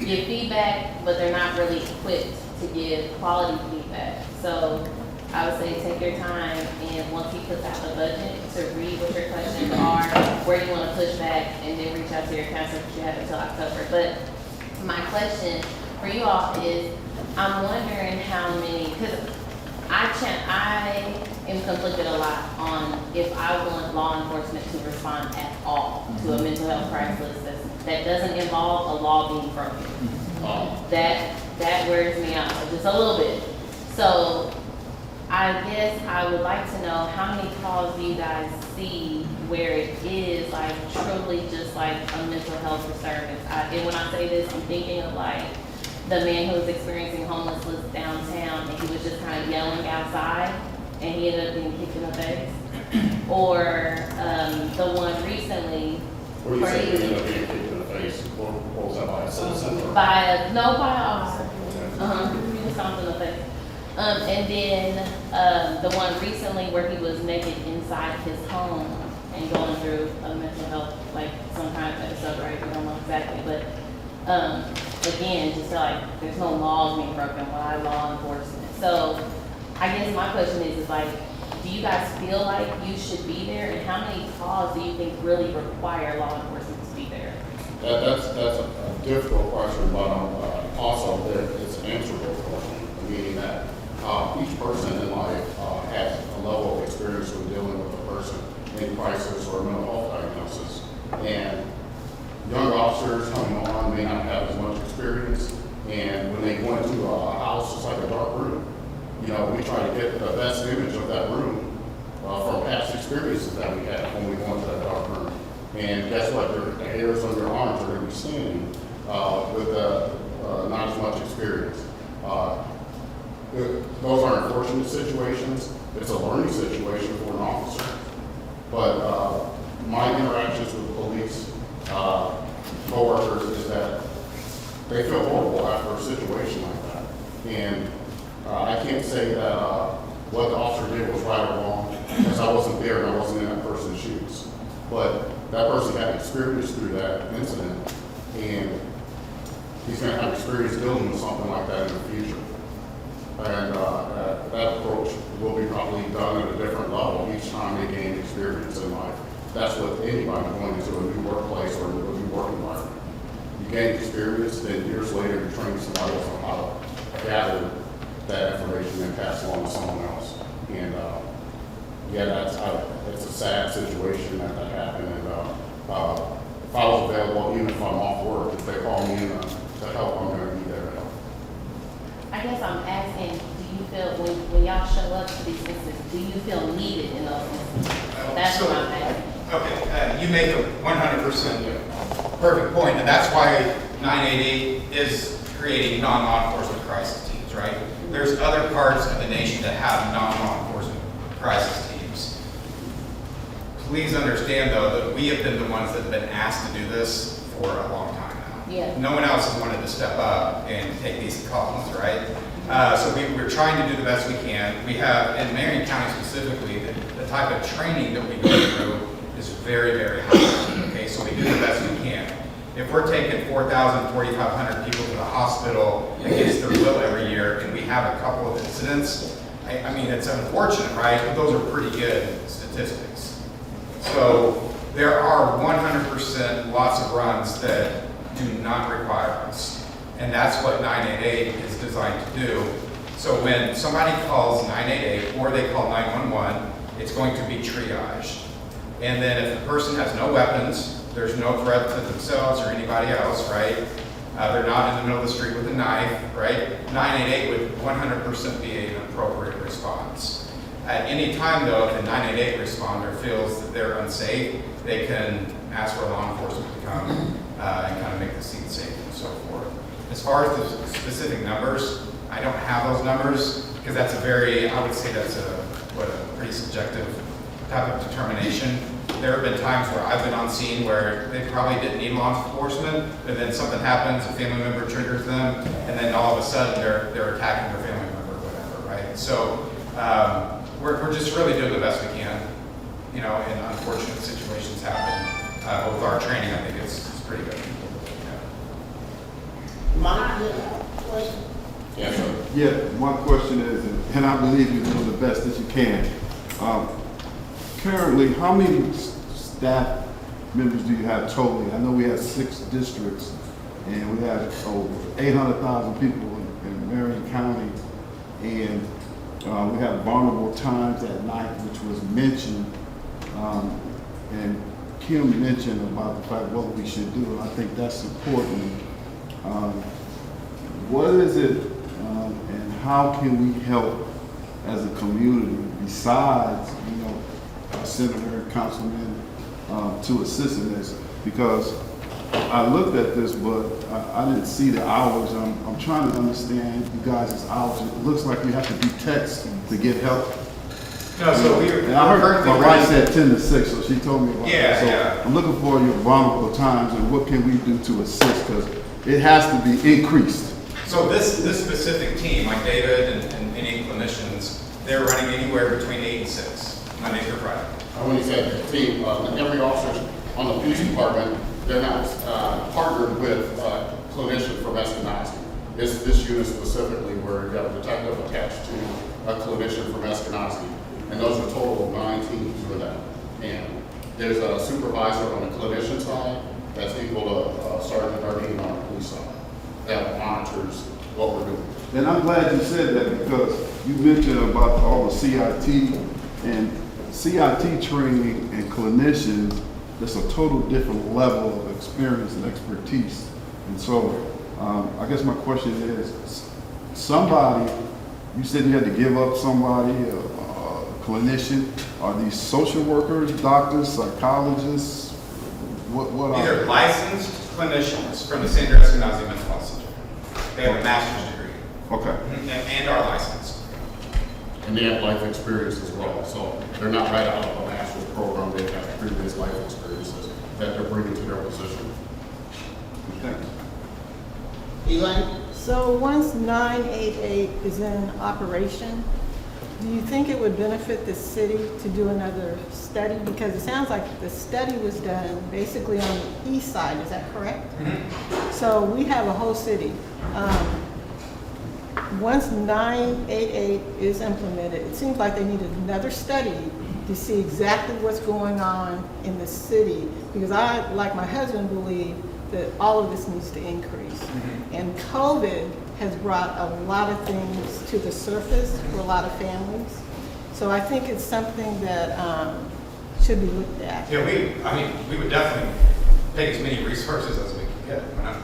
give feedback, but they're not really equipped to give quality feedback. So I would say take your time, and once he puts out the budget, to read what your questions are, where you want to push back, and then reach out to your counselor because you have until October. But my question for you all is, I'm wondering how many, because I am conflicted a lot on if I want law enforcement to respond at all to a mental health crisis that doesn't involve a law being broken. That wears me out just a little bit. So I guess I would like to know how many calls do you guys see where it is like truly just like a mental health disturbance? And when I say this, I'm thinking of like the man who was experiencing homelessness downtown and he was just kind of yelling outside and he ended up being kicked in the face. Or the one recently What do you where say he we was end up being kicked in the face? What was that, by a citizen? or- by an officer. He was stomped in the face. And then the one recently where he was naked inside his home and going through a mental health, like some kind of episode, right? We don't know exactly, but again, just like there's no laws being broken. Why law enforcement? So I guess my question is like, do you guys feel like you should be there, and how many calls do you think really require law enforcement to be there? That's a difficult question, but also it's an answerable question, meaning that each person house is like a dark room. You know, we try to get the best image of that room from past experiences that we had when we go into that dark room. And guess what? The hairs on your arms are going to be standing with not as much experience. Those are unfortunate situations. It's a learning situation for an officer. But my interactions with police coworkers is that they feel horrible after a situation like that. And I can't say that what the officer did was right or wrong, because I wasn't there and I wasn't in that person's shoes. But that person had experience through that incident, and he's going to have experience dealing with something like that in the future. And that approach will be probably done at a different level each time they gain experience in life. That's what anybody going into a new workplace or a new work environment. You gain experience, then years later you train somebody else on how to gather that information and pass it on to someone else. And yeah, it's a sad situation that happened. And if I was available, even if I'm off work, if they call me in to help, I'm going to be there to help. I guess I'm asking, do you feel, when y'all show up to these instances, do you feel needed in those instances? That's what I'm asking. Okay, you make a 100% perfect point, and that's why 988 is creating non-law enforcement crisis teams, right? There's other parts of the nation that have non-law enforcement crisis teams. Please understand, though, that we have been the ones that have been asked to do this for a long time now. Yeah. No one else has wanted to step up and take these calls, right? So we're trying to do the best we can. We have, in Marion County specifically, the type of training that we go through is very, very high. Okay, so we do the best we can. If we're taking 4,000, 4,500 people to the hospital against their will every year, and we have a couple of incidents, I mean, it's unfortunate, right? But those are pretty good statistics. So there are 100% lots of runs that do not require us. And that's what 988 is designed to do. So when somebody calls 988 or they call 911, it's going to be triaged. And then if the person has no weapons, there's no threat to themselves or anybody else, right? They're not in the middle of the street with a knife, right? 988 would 100% be an appropriate response. At any time, though, if a 988 responder feels that they're unsafe, they can ask for law enforcement to come and kind of make the scene safe and so forth. As far as the specific numbers, I don't have those numbers because that's a very, I would say that's a pretty subjective type of determination. There have been times where I've been on scene where they probably didn't need law enforcement, but then something happens, a family member triggers them, and then all of a sudden they're attacking their family member or whatever, right? So we're just really doing the best we can, you know, and unfortunate situations happen. But with our training, I think it's pretty good. Monica, you have a question? Yes, sir. Yeah, my question is, and I believe you're doing the best that you can. Currently, how many staff members do you have totally? I know we have 6 districts, and we have over 800,000 people in Marion County, and we have vulnerable times at night, which was mentioned, and Kim mentioned about the fact what we should do, and I think that's important. What is it, and how can we help as a community besides, you know, Senator, Councilman, to assist in this? Because I looked at this, but I didn't see the hours. I'm trying to understand you guys' hours. It looks like you have to be text to get help. No, so And I heard my wife said 10 to 6, so she told me about that. So yeah. I'm looking for your vulnerable times and what can we do to assist, because it has to be increased. So this specific team, like David and any clinicians, they're running anywhere between 8 and 6, Monday through Friday. When you said team, every officer on the police department, they're not partnered with clinicians from Eskenazi. It's this unit specifically where you have a detective attached to a clinician from Eskenazi. And those are a total of 9 teams with that. And there's a supervisor on the clinician side that's equal to Sergeant Dardine on the police side that monitors what we're doing. And I'm glad you said that, because you mentioned about all the CIT and CIT training and clinicians. That's a total different level of experience and expertise. And so I guess my question is, somebody, you said you had to give up somebody, a clinician. Are these social workers, doctors, psychologists? What These are are they? licensed clinicians from the Sandra Eskenazi Mental Health Center. They have a master's degree Okay. and are licensed. And they have life experience as well, so they're not right out of a master's program, they have previous life experiences that they're bringing to their position. Thanks. Elaine? So once 988 is in operation, do you think it would benefit the city to do another study? Because it sounds like the study was done basically on the east side, is that correct? So we have a whole city. Once 988 is implemented, it seems like they need another study to see exactly what's going on in the city. Because I, like my husband, believe that all of this needs to increase. And COVID has brought a lot of things to the surface for a lot of families. So I think it's something that should be looked at. Yeah, we would definitely take as many resources as we can get, 100%.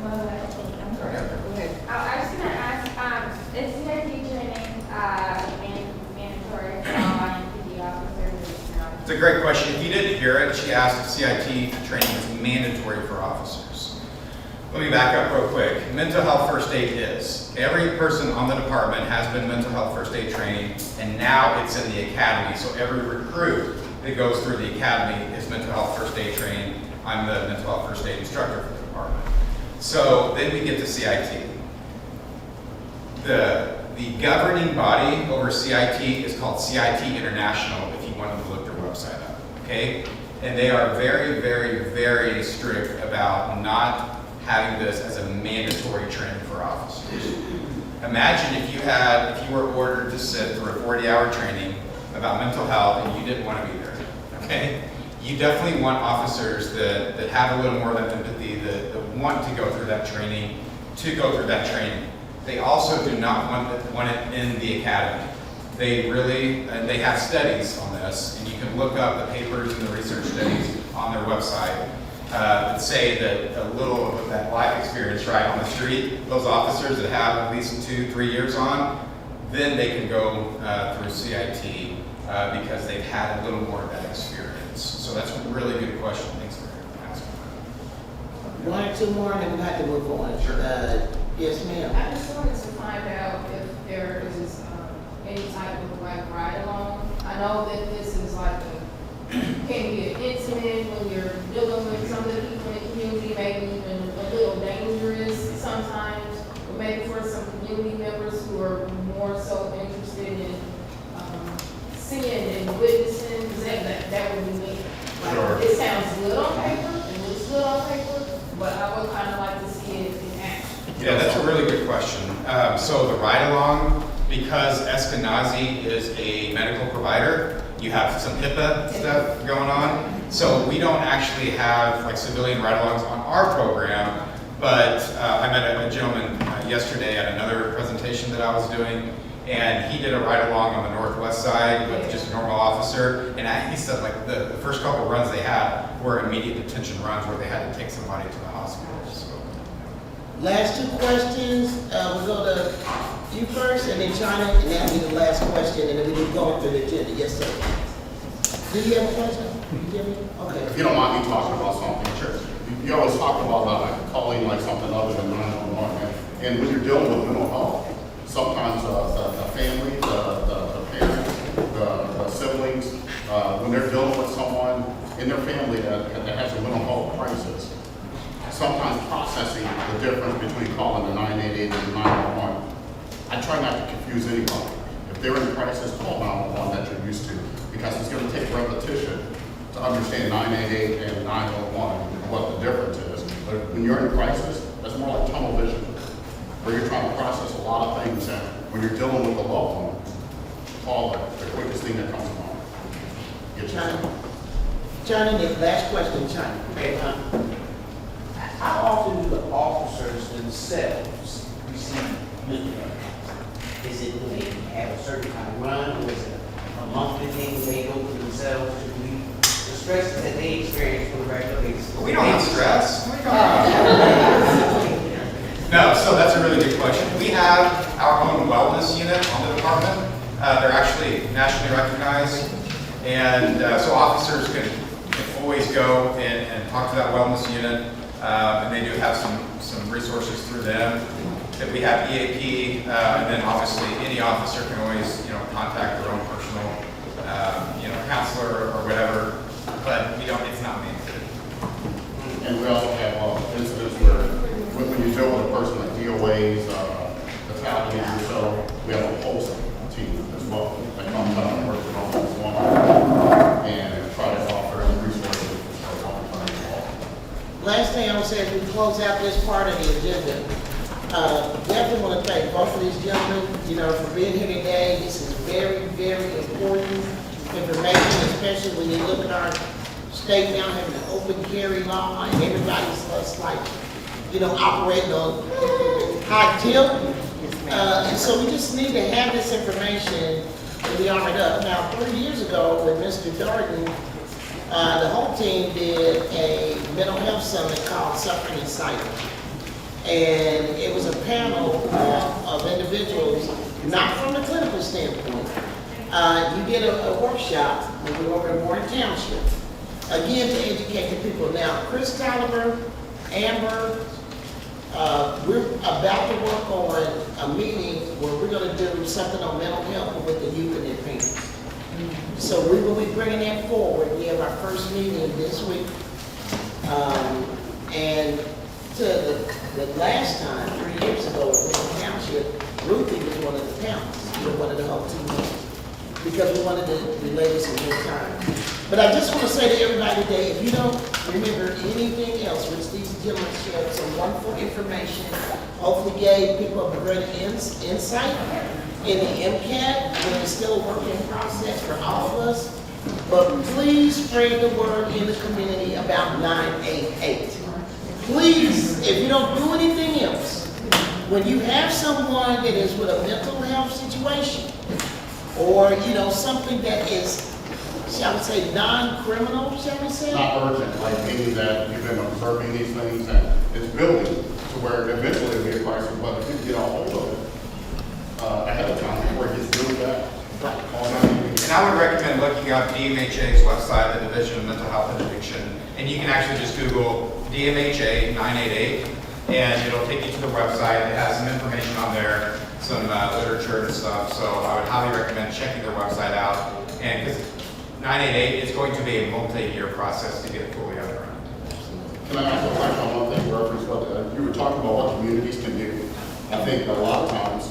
I'm sorry. I was gonna ask, is CIT training, mandatory for all IMPD officers? No? It's a great question. If you didn't hear it, she asked if CIT training is mandatory for officers. Let me back up real quick. Mental health first aid is. Every person on the department has been mental health first aid training, and now it's in the academy. So every recruit that goes through the academy is mental health first aid training. I'm the mental health first aid instructor for the department. So then we get to CIT. The governing body over CIT is called CIT International, if you wanted to look their website up, okay? And they are very, very, very strict about not having this as a mandatory training for officers. Imagine if you were ordered to sit through a 40-hour training about mental health and you didn't want to be there, okay? You definitely want officers that have a little more than empathy, that want to go through that training, They also do not want it in the academy. They really, and they have studies on this, and you can look up the papers and the research studies on their website that say that a little of that life experience right on the street, those officers that have at least 2-3 years on, then they can go through CIT because they've had a little more of that experience. So that's a really good question. Thanks for asking. One or two more, and then we have to move on. Sure. Yes, ma'am. I just wanted to find out if there is any type of like ride along. I know that this is like can be an incident when you're dealing with some of the people in the community, maybe even a little dangerous sometimes, but maybe for some community members who are more so interested in seeing and witnessing, that would be me. Like, Sure. It sounds good on paper, it looks good on paper, but I would kind of like to see it in action. Yeah, that's a really good question. So the ride-along, because Eskenazi is a medical provider, you have some HIPAA stuff going on. So we don't actually have like civilian ride-alongs on our program, but I met a gentleman yesterday at another presentation that I was doing, and he did a ride-along on the northwest side with just a normal officer, and he said like the first couple runs they had were immediate detention runs where they had to take somebody to the hospital. So. Last two questions, we'll go to you first, and then China, and that'll be the last question, and then we can go through the agenda. Yes, sir. Do you have a question? You hear me? Okay. If you don't mind me talking about something, sure. You always talk about calling like something other than 911, and when you're dealing with mental health, sometimes the family, the parents, the siblings, when they're dealing with someone in their family that has a mental health crisis, sometimes processing the difference between calling the 988 and the 911. I try not to confuse anybody. If they're in a crisis, call 911 that you're used to, because it's going to take repetition to understand 988 and 911 and what the difference is. But when you're in a crisis, that's more like tunnel vision, where you're trying to process a lot of things, and when you're dealing with a loved one, call the quickest thing that comes to mind. Get China. yourself. China, the last question, China. Okay, How often do the officers themselves receive mental health? Is it when they have a certain kind of run, or is it a monthly thing they go through themselves to relieve the stresses that they experience on a regular basis? We don't have stress. What are you talking about? No, so that's a really good question. We have our own wellness unit on the department. They're actually nationally recognized. And so officers can always go and talk to that wellness unit. And they do have some resources through them. That we have EAP, and then obviously any officer can always, contact their own personal, counselor or whatever. But it's not mandated. And we also have incidents where when you deal with a person like DOAs, fatalities or so, we have a pulse team as well that comes out and works with all this one and try to offer resources for long-term involvement. Last thing I would say as we close out this part of the agenda, definitely want to thank both of these gentlemen, for being here today. This is very, very important information, especially when you look at our state now having an open carry law and everybody's just like, operating on high tilt. And so we just need to have this information to be armored up. Now, 3 years ago with Mr. Darden, the whole team did a mental health summit called Suffering in Sight. And it was a panel of individuals, not from the clinical standpoint. You get a workshop when we were over in Warren Township, again, to educate the people. Now, Chris Tolliver, Amber, we're about to work on a meeting where we're going to do something on mental health with the youth and their parents. So we will be bringing that forward. We have our first meeting this week. And to the last time, 3 years ago, in Warren Township, Ruthie was one of the panelists, one of the whole team members, because we wanted to relay this in real time. But I just want to say to everybody today, if you don't remember anything else, which these gentlemen shared some wonderful information, hopefully gave people a great insight in the MCAT, when it's still a working process for all of us. But please spread the word in the community about 988. Please, if you don't do anything else, when you have someone that is with a mental health situation, or something that is, shall we say, non-criminal, shall we say? Not urgent, like meaning that you've been observing these things and it's building to where eventually it'll be a crisis, but if you get a hold of it ahead of time before it gets really bad. And I would recommend looking up DMHA's website, the Division of Mental Health and Addiction, and you can actually just Google DMHA 988, and it'll take you to the website. It has some information on there, some literature and stuff, so I would highly recommend checking their website out. And because 988 is going to be a multi-year process to get it fully up and running. Can I ask a question on one thing, reference what you were talking about what communities can do? I think a lot of times,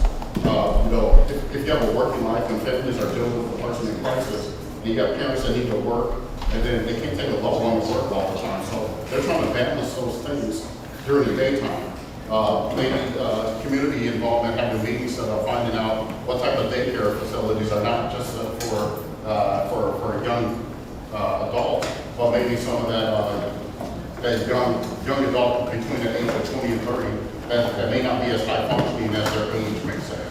if you have a working life and families are dealing with a person in crisis, and you have parents that need to work, and then they can't take a loved one to work all the time, so they're trying to balance those things during the daytime. Maybe community involvement, having meetings that are finding out what type of daycare facilities are not just for a young adult, but maybe some of that young adult between the age of 20 and 30 that may not be as high functioning as their age may say.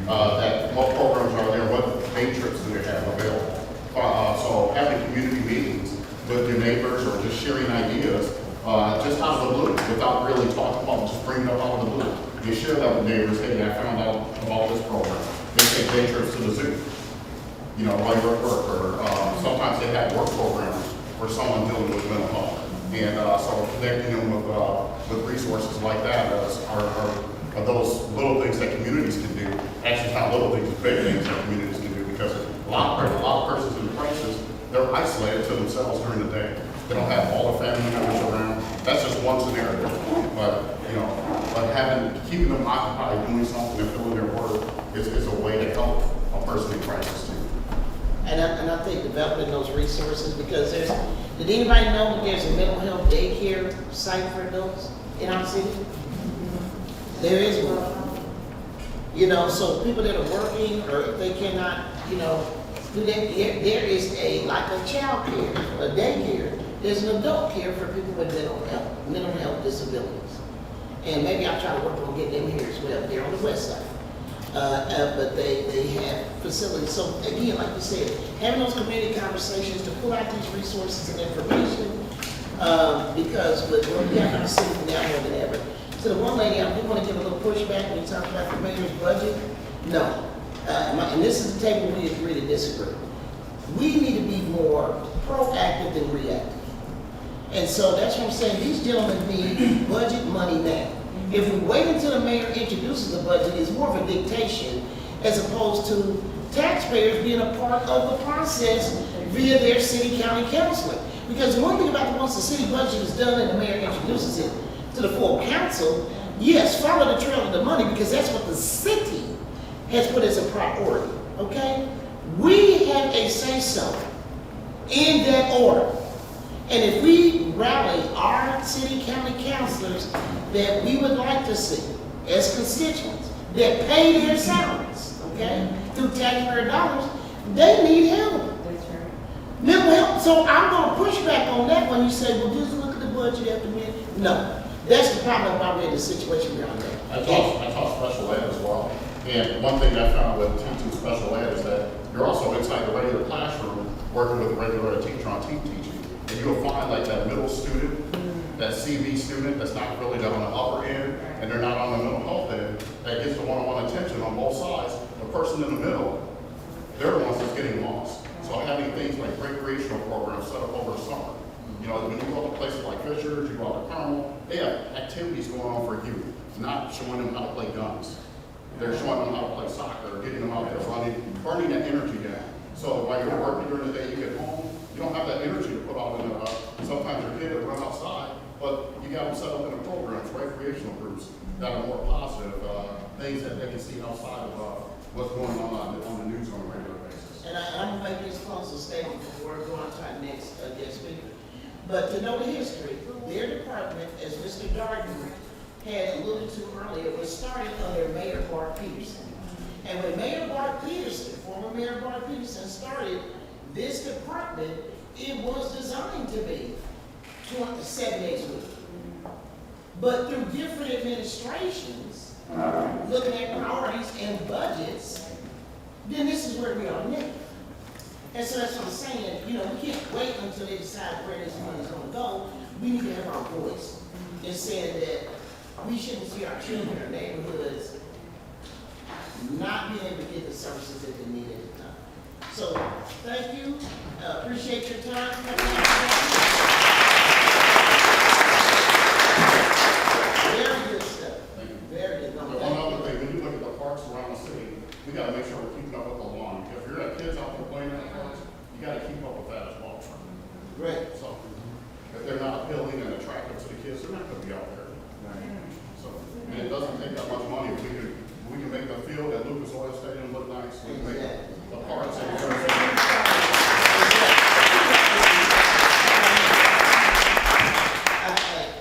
That what programs are there, what day trips do they have available? So having community meetings with your neighbors or just sharing ideas, just out of the blue, without really talking about it, just bring it up out of the blue. You share that with neighbors, hey, I found out about this program. They take day trips to the zoo, while you're at work, or sometimes they have work programs for someone dealing with mental health. And so connecting them with resources like that are those little things that communities can do. Actually, not little things, big things that communities can do, because a lot of persons in crisis, they're isolated to themselves during the day. They don't have all the family members around. That's just one scenario. But keeping them occupied doing something and filling their work is a way to help a person in crisis too. And I think developing those resources, because did anybody know that there's a mental health daycare site for adults in our city? There is one. So people that are working, or if they cannot, do that, there is like a child care, a daycare. There's an adult care for people with mental health disabilities. And maybe I'll try to work on getting them here as well. They're on the west side. But they have facilities. So again, like you said, having those community conversations to pull out these resources and information, because with what we got in our city now more than ever. To the one lady, I do want to give a little pushback when you talk about the mayor's budget. No. And this is the table we agree to disagree. We need to be more proactive than reactive. And so that's what I'm saying, these gentlemen need budget money now. If we wait until the mayor introduces the budget, it's more of a dictation as opposed to taxpayers being a part of the process via their city county councilor. Because the one thing about once the city budget is done and the mayor introduces it to the full council, yes, follow the trail of the money because that's what the city has put as a priority, okay? We have a say-so in that order. And if we rally our city county councilors that we would like to see as constituents that pay their salaries, okay, through taxpayer dollars, they need help. Mental health. So I'm going to push back on that when you say, well, just look at the budget after minute. No, that's the problem why we're in the situation we're in now. I taught special ed as well. And one thing I found with teaching special ed is that you're also inside the regular classroom working with a regular ed teacher on team teaching. And you'll find like that middle student, that CV student that's not really on the upper end and they're not on the mental health end, that gets the one-on-one attention on both sides. The person in the middle, they're the ones that's getting lost. So having things like recreational programs set up over the summer. You know, when you go to places like Fisher's, you go out to Carmel, they have activities going on for youth, not showing them how to play guns. They're showing them how to play soccer, getting them out there running, burning that energy down. So while you're working during the day, you get home, you don't have that energy to put out in the, sometimes your kid will run outside, but you got them set up in the programs, recreational groups that are more positive, things that they can see outside of what's going on the news on a regular basis. And I'm going to make this closing statement before we go on to our next guest speaker. But to know the history, their department, as Mr. Darden had alluded to earlier, was started under Mayor Bart Peterson. And when Mayor Bart Peterson, former Mayor Bart Peterson, started this department, it was designed to be 7 days a week. But through different administrations, looking at priorities and budgets, then this is where we are now. And so that's what I'm saying, you know, we can't wait until they decide where this money is going to go. We need to have our voice in saying that we shouldn't see our children in our neighborhoods not being able to get the services that they need at the time. So, thank you. Appreciate your time. Very good stuff. Thank you. Very good. No, But one other thing, when you look at the parks around the city, we gotta make sure we're keeping up with the lawn. If you're at kids out there playing in the parks, you gotta keep up with that as well. Great. So, if they're not appealing and attractive to the kids, they're not gonna be out there. So, and it doesn't take that much money. We can make the field at Lucas Oil Stadium look nice. We can make the parks and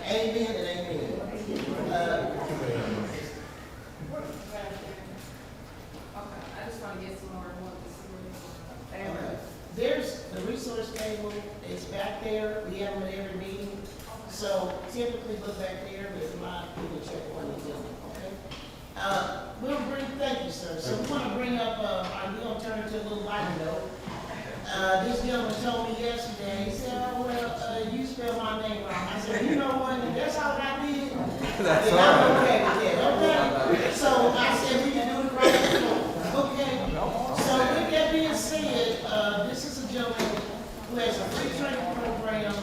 amen and amen. Okay, I just want to get some more There's the resource table, it's back there, we have them at every meeting. So typically look back there, but if not, we will check one of them, okay? Thank you, sir. So we want to bring up, we're going to turn it to a little lighter note. This gentleman told me yesterday, he said, oh, well, you spelled my name wrong. I said, you know what, that's all I did. That's all right. I'm okay with that, okay? So I said, we can do it right now, okay? So with that being said, this is a gentleman who has a free training program,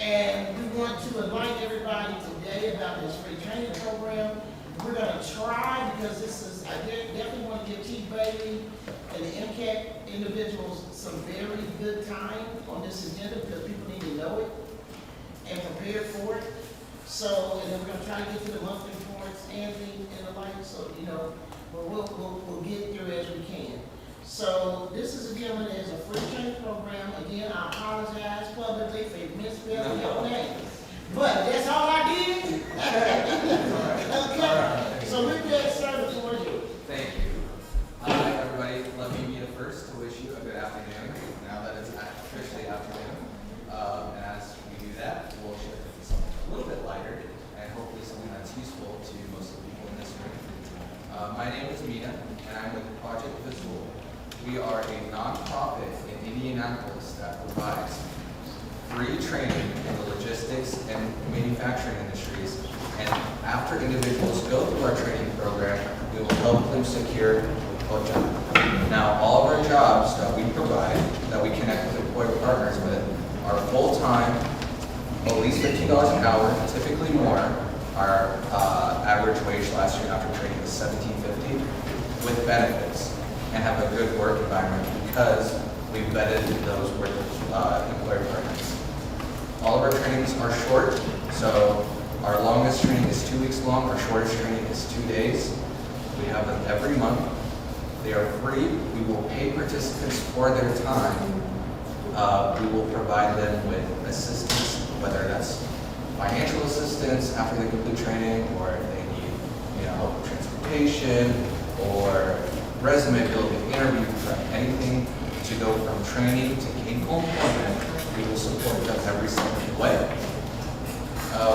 and we want to enlighten everybody today about this free training program. We're going to try, because this is, I definitely want to give Chief Bailey and the MCAT individuals some very good time on this agenda, because people need to know it and prepare for it. So, and then we're going to try to get to the monthly reports and the like, so, you know, we'll get through as we can. So, this is a gentleman that has a free training program. Again, I apologize publicly for misspelling your name. But that's all I did. Okay. So with that, sir, the floor is yours. Thank you. Hi, everybody. Let me be the first to wish you a good afternoon, now that it's officially afternoon. And as we do that, we'll share something a little bit lighter and hopefully something that's useful to most of the people in this room. My name is Mina, and I'm with Project Visual. We are a nonprofit in Indianapolis that provides free training in the logistics and manufacturing industries And after individuals go through our training program, we will help them secure a job. Now, all of our jobs that we provide, that we connect with employer partners with, are full-time, at least $15 an hour, typically more. Our average wage last year after training was $17.50 with benefits, and have a good work environment because we vetted those with employer partners. All of our trainings are short, so our longest training is 2 weeks long, our shortest training is 2 days. We have them every month. They are free. We will pay participants for their time. We will provide them with assistance, whether that's financial assistance after they complete training, or if they need, help with transportation, or resume building, interview prep, anything to go from training to gainful employment. We will support them every step of the way.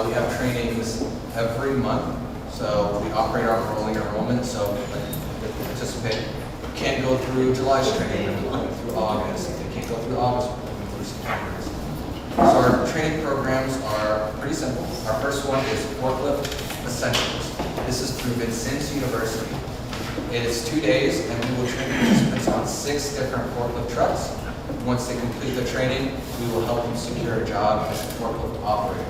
We have trainings every month, so we operate our rolling enrollment. So if the participant can't go through July's training, then we're going through August. If they can't go through August, we're going through September. So our training programs are pretty simple. Our first one is Forklift Essentials. This is through Vincennes University. It is 2 days, and we will train participants on 6 different forklift trucks. Once they complete the training, we will help them secure a job as forklift operators.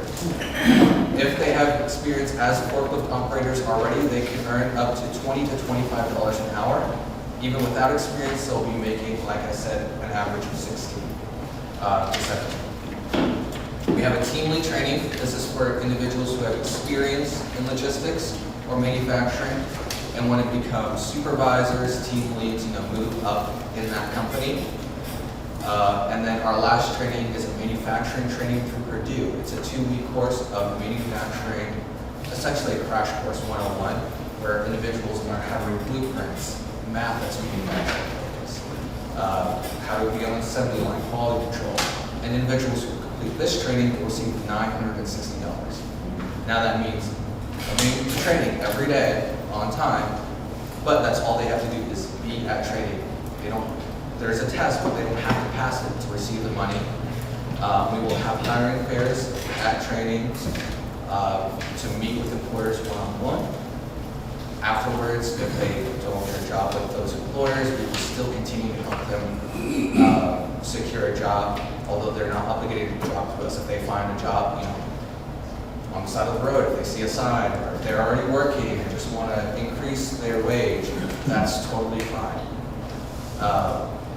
If they have experience as forklift operators already, they can earn up to $20 to $25 an hour. Even without experience, they'll be making, like I said, an average of 16 to 17. We have a team lead training. This is for individuals who have experience in logistics or manufacturing and want to become supervisors, team leads, move up in that company. And then our last training is a manufacturing training through Purdue. It's a 2-week course of manufacturing, essentially a crash course 101, where individuals learn how to read blueprints, math that's manufacturing focused, how to be on the assembly line, quality control. And individuals who complete this training will receive $960. Now that means coming to training every day on time, but that's all they have to do is be at training. There's a test, but they don't have to pass it to receive the money. We will have hiring fairs at trainings to meet with employers one-on-one. Afterwards, if they don't get a job with those employers, we will still continue to help them secure a job, although they're not obligated to talk to us. If they find a job, on the side of the road, if they see a sign, or if they're already working and just want to increase their wage, that's totally fine.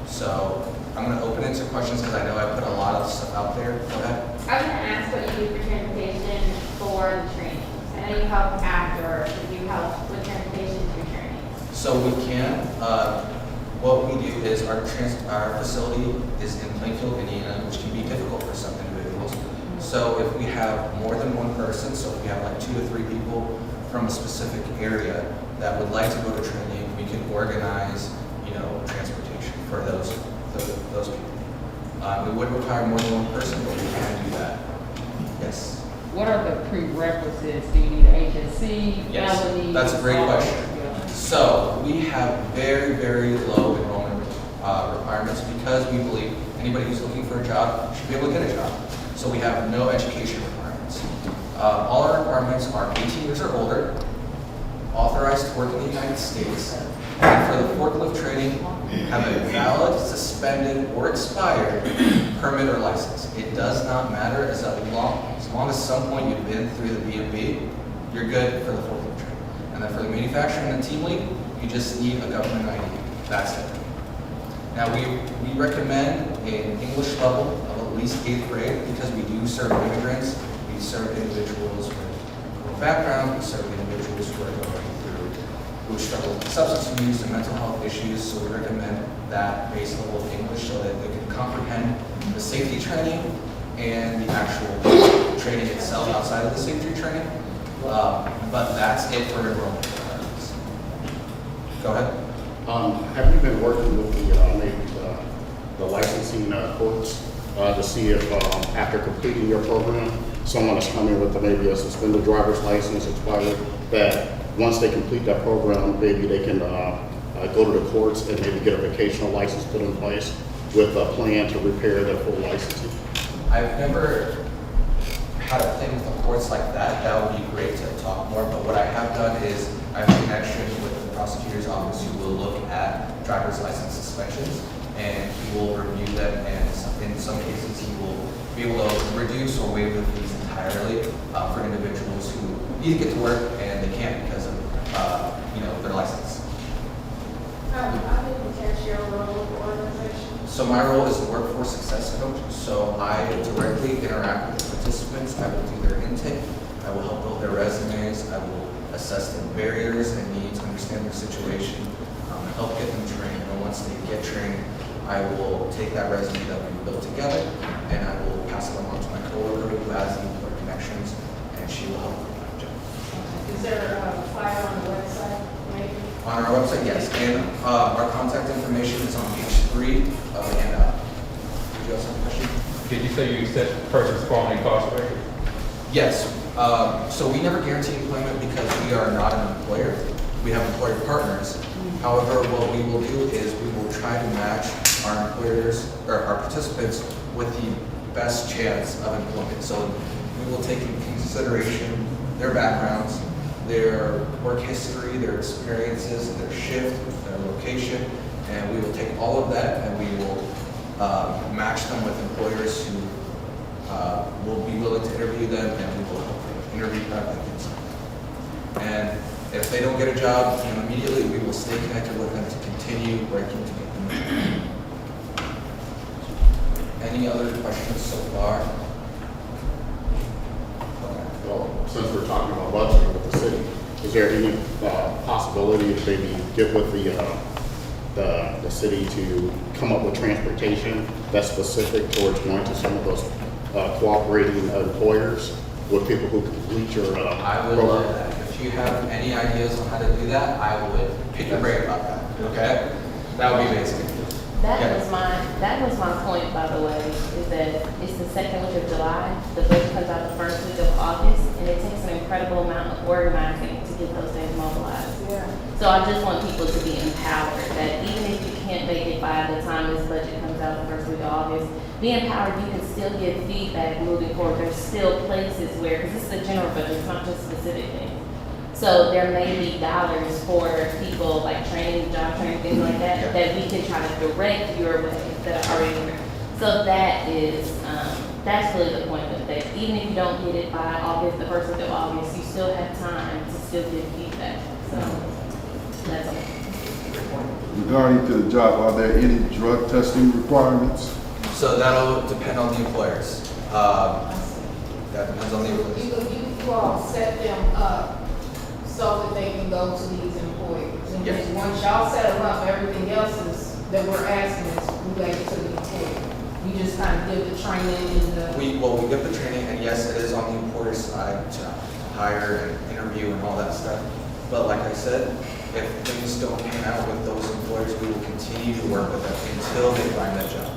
So I'm going to open it to questions because I know I put a lot of stuff out there. Go ahead. I was going to ask what you do for transportation for the trainings. I know you help after, but you help with transportation through trainings. So we can. What we do is our facility is in Plainfield, Indiana, which can be difficult for some individuals. So if we have more than one person, so if we have like 2 to 3 people from a specific area that would like to go to training, we can organize, transportation for those people. We would require more than one person, but we can do that. Yes. What are the prerequisites? Do you need an HSC? Yes, felony, that's a great question. So we have very, very low enrollment requirements because we believe anybody who's looking for a job should be able to get a job. So we have no education requirements. All our requirements are 18 years or older, authorized to work in the United States, and for the forklift training, have a valid, suspended, or expired permit or license. It does not matter as long as some point you've been through the B&B, you're good for the forklift training. And then for the manufacturing and team lead, you just need a government ID. That's it. Now we recommend an English level of at least 8th grade because we do serve immigrants, we serve individuals with backgrounds, we serve individuals who are going through, who struggle with substance abuse and mental health issues, so we recommend that base level of English so that they can comprehend the safety training and the actual training itself outside of the safety training. But that's it for enrollment requirements. Go ahead. Have you been working with the licensing courts to see if after completing your program, someone is coming with maybe a suspended driver's license expired, that once they complete that program, maybe they can go to the courts and maybe get a vocational license put in place with a plan to repair their full licensing? I've never had a thing with the courts like that. That would be great to talk more, but what I have done is I have a connection with the prosecutor's office who will look at driver's license suspensions, and he will review them, and in some cases, he will be able to reduce or waive the fees entirely for individuals who need to get to work and they can't because of, their license. I didn't catch your role with the organization. So my role is the workforce success coach. So I directly interact with the participants. I will do their intake. I will help build their resumes. I will assess their barriers and needs, understand their situation, help get them trained. And once they get trained, I will take that resume that we built together and I will pass it along to my coworker who has the employer connections, and she will help them find a job. Is there a flyer on the website, maybe? On our website, yes, and our contact information is on page 3 of the handout. Did you have some question? Did you say you said the person's formerly incarcerated? Yes. So we never guarantee employment because we are not an employer. We have employer partners. However, what we will do is we will try to match our employers or our participants with the best chance of employment. So we will take into consideration their backgrounds, their work history, their experiences, their shift, their location, and we will take all of that and we will match them with employers who will be willing to interview them, and we will help them interview applicants. And if they don't get a job immediately, we will stay connected with them to continue working to get them a job. Any other questions so far? Well, since we're talking about budgeting with the city, is there any possibility to maybe get with the city to come up with transportation that's specific towards going to some of those cooperating employers with people who complete your I would love that. If you have any ideas on how to do that, I would pick your brain about that. Okay? That would be amazing. That was my point, by the way, is that it's the second week of July, the budget comes out the first week of August, and it takes an incredible amount of organizing to get those things mobilized. Yeah. So I just want people to be empowered, that even if you can't make it by the time this budget comes out the first week of August, be empowered, you can still get feedback moving forward. There's still places where, because this is a general budget, it's not just specific things. So there may be dollars for people like training, job training, things like that, that we can try to direct your way that are already there. So that is, that's really the point of that. Even if you don't get it by August, the first week of August, you still have time to still get feedback. So that's all. Regarding to the job, are there any drug testing requirements? So that'll depend on the employers. That depends on the employers. You all set them up so that they can go to these employers. And Yes. then once y'all set them up, everything else is, that we're asking is related to the employer. You just kind of give the training and the. We give the training, and yes, it is on the employer side to hire and interview and all that stuff. But like I said, if things don't pan out with those employers, we will continue to work with them until they find that job.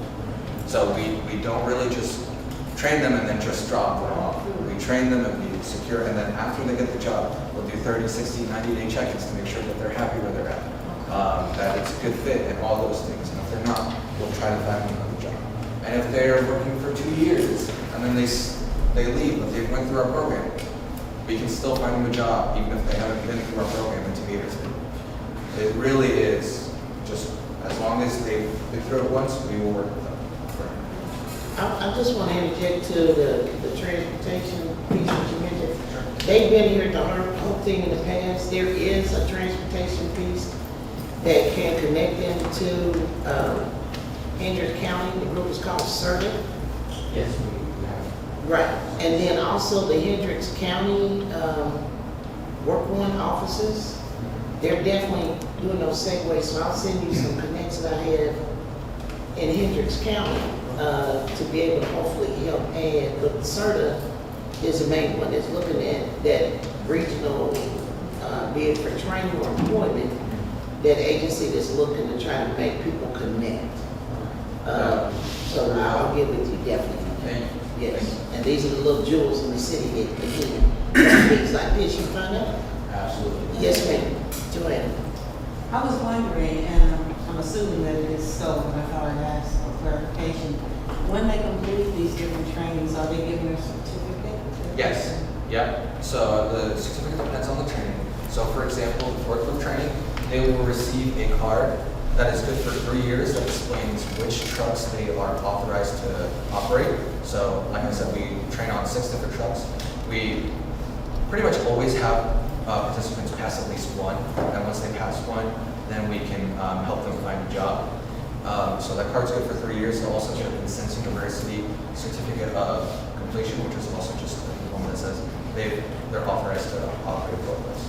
So we don't really just train them and then just drop them off. We train them and we secure, and then after they get the job, we'll do 30, 60, 90-day check-ins to make sure that they're happy where they're at, that it's a good fit and all those things. And if they're not, we'll try to find them another job. And if they're working for 2 years and then they leave, but they went through our program, we can still find them a job even if they haven't been through our program in 2 years. It really is just as long as they've been through it once, we will work with them. I just want to interject to the transportation piece that you mentioned. They've been here the whole thing in the past. There is a transportation piece that can connect them to Hendricks County. The group is called CERTA. Yes. Right. And then also the Hendricks County Work One offices. They're definitely doing those segues. So I'll send you some connects that I have in Hendricks County. To be able to hopefully help add, but CERTA is the main one that's looking at that regional, be it for training or employment, that agency that's looking to try to make people connect. So I'll get with you definitely. Yes, and these are the little jewels in the city that again, things like this you find out. Absolutely. Yes, ma'am. Joanna. I was wondering, and I'm assuming that it is so, but I thought I'd ask for clarification. When they complete these different trainings, are they given a certificate? Yes. Yeah, so the certificate depends on the training. So for example, the forklift training, they will receive a card that is good for 3 years that explains which trucks they are authorized to operate. So like I said, we train on 6 different trucks. We pretty much always have participants pass at least one, and once they pass one, then we can help them find a job. So that card's good for 3 years. They'll also get a Vincennes University certificate of completion, which is also just the one that says they're authorized to operate forklifts.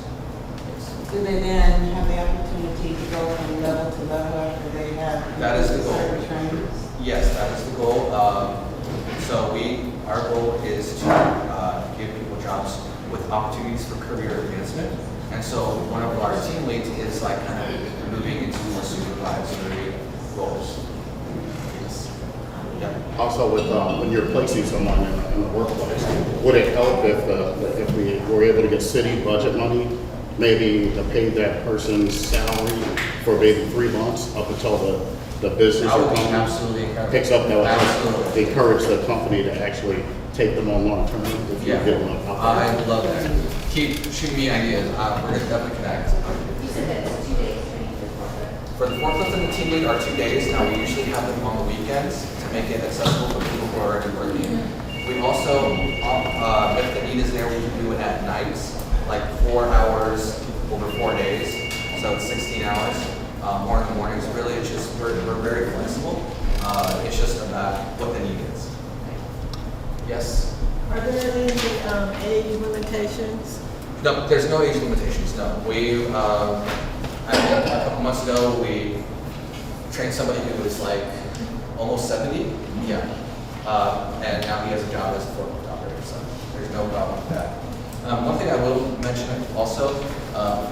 Do they then have the opportunity to go from level to level after they have? That is the goal. certain trainings? Yes, that is the goal. So our goal is to give people jobs with opportunities for career advancement. And so one of our team leads is like kind of moving into more supervisory roles. Yeah. Also, with when you're placing someone in the workplace, would it help if we were able to get city budget money, maybe to pay that person's salary for maybe 3 months up until the business or company absolutely picks up? That would Absolutely. encourage the company to actually take them on long term if you Yeah. give them a I love that. Keep shooting me ideas. We're gonna definitely connect. You said that's 2 days training for For the forklift and the team lead are 2 days. Now we usually have them on the weekends to make it accessible for people who are already working. We also, if the need is there, we can do it at nights, like 4 hours over 4 days. So it's 16 hours. More in the mornings. Really, it's just we're very flexible. It's just about what the need is. Yes. Are there any age limitations? No, there's no age limitations. No, we I think a couple months ago we trained somebody who was like almost 70. Yeah, and now he has a job as a forklift operator. So there's no problem with that. One thing I will mention also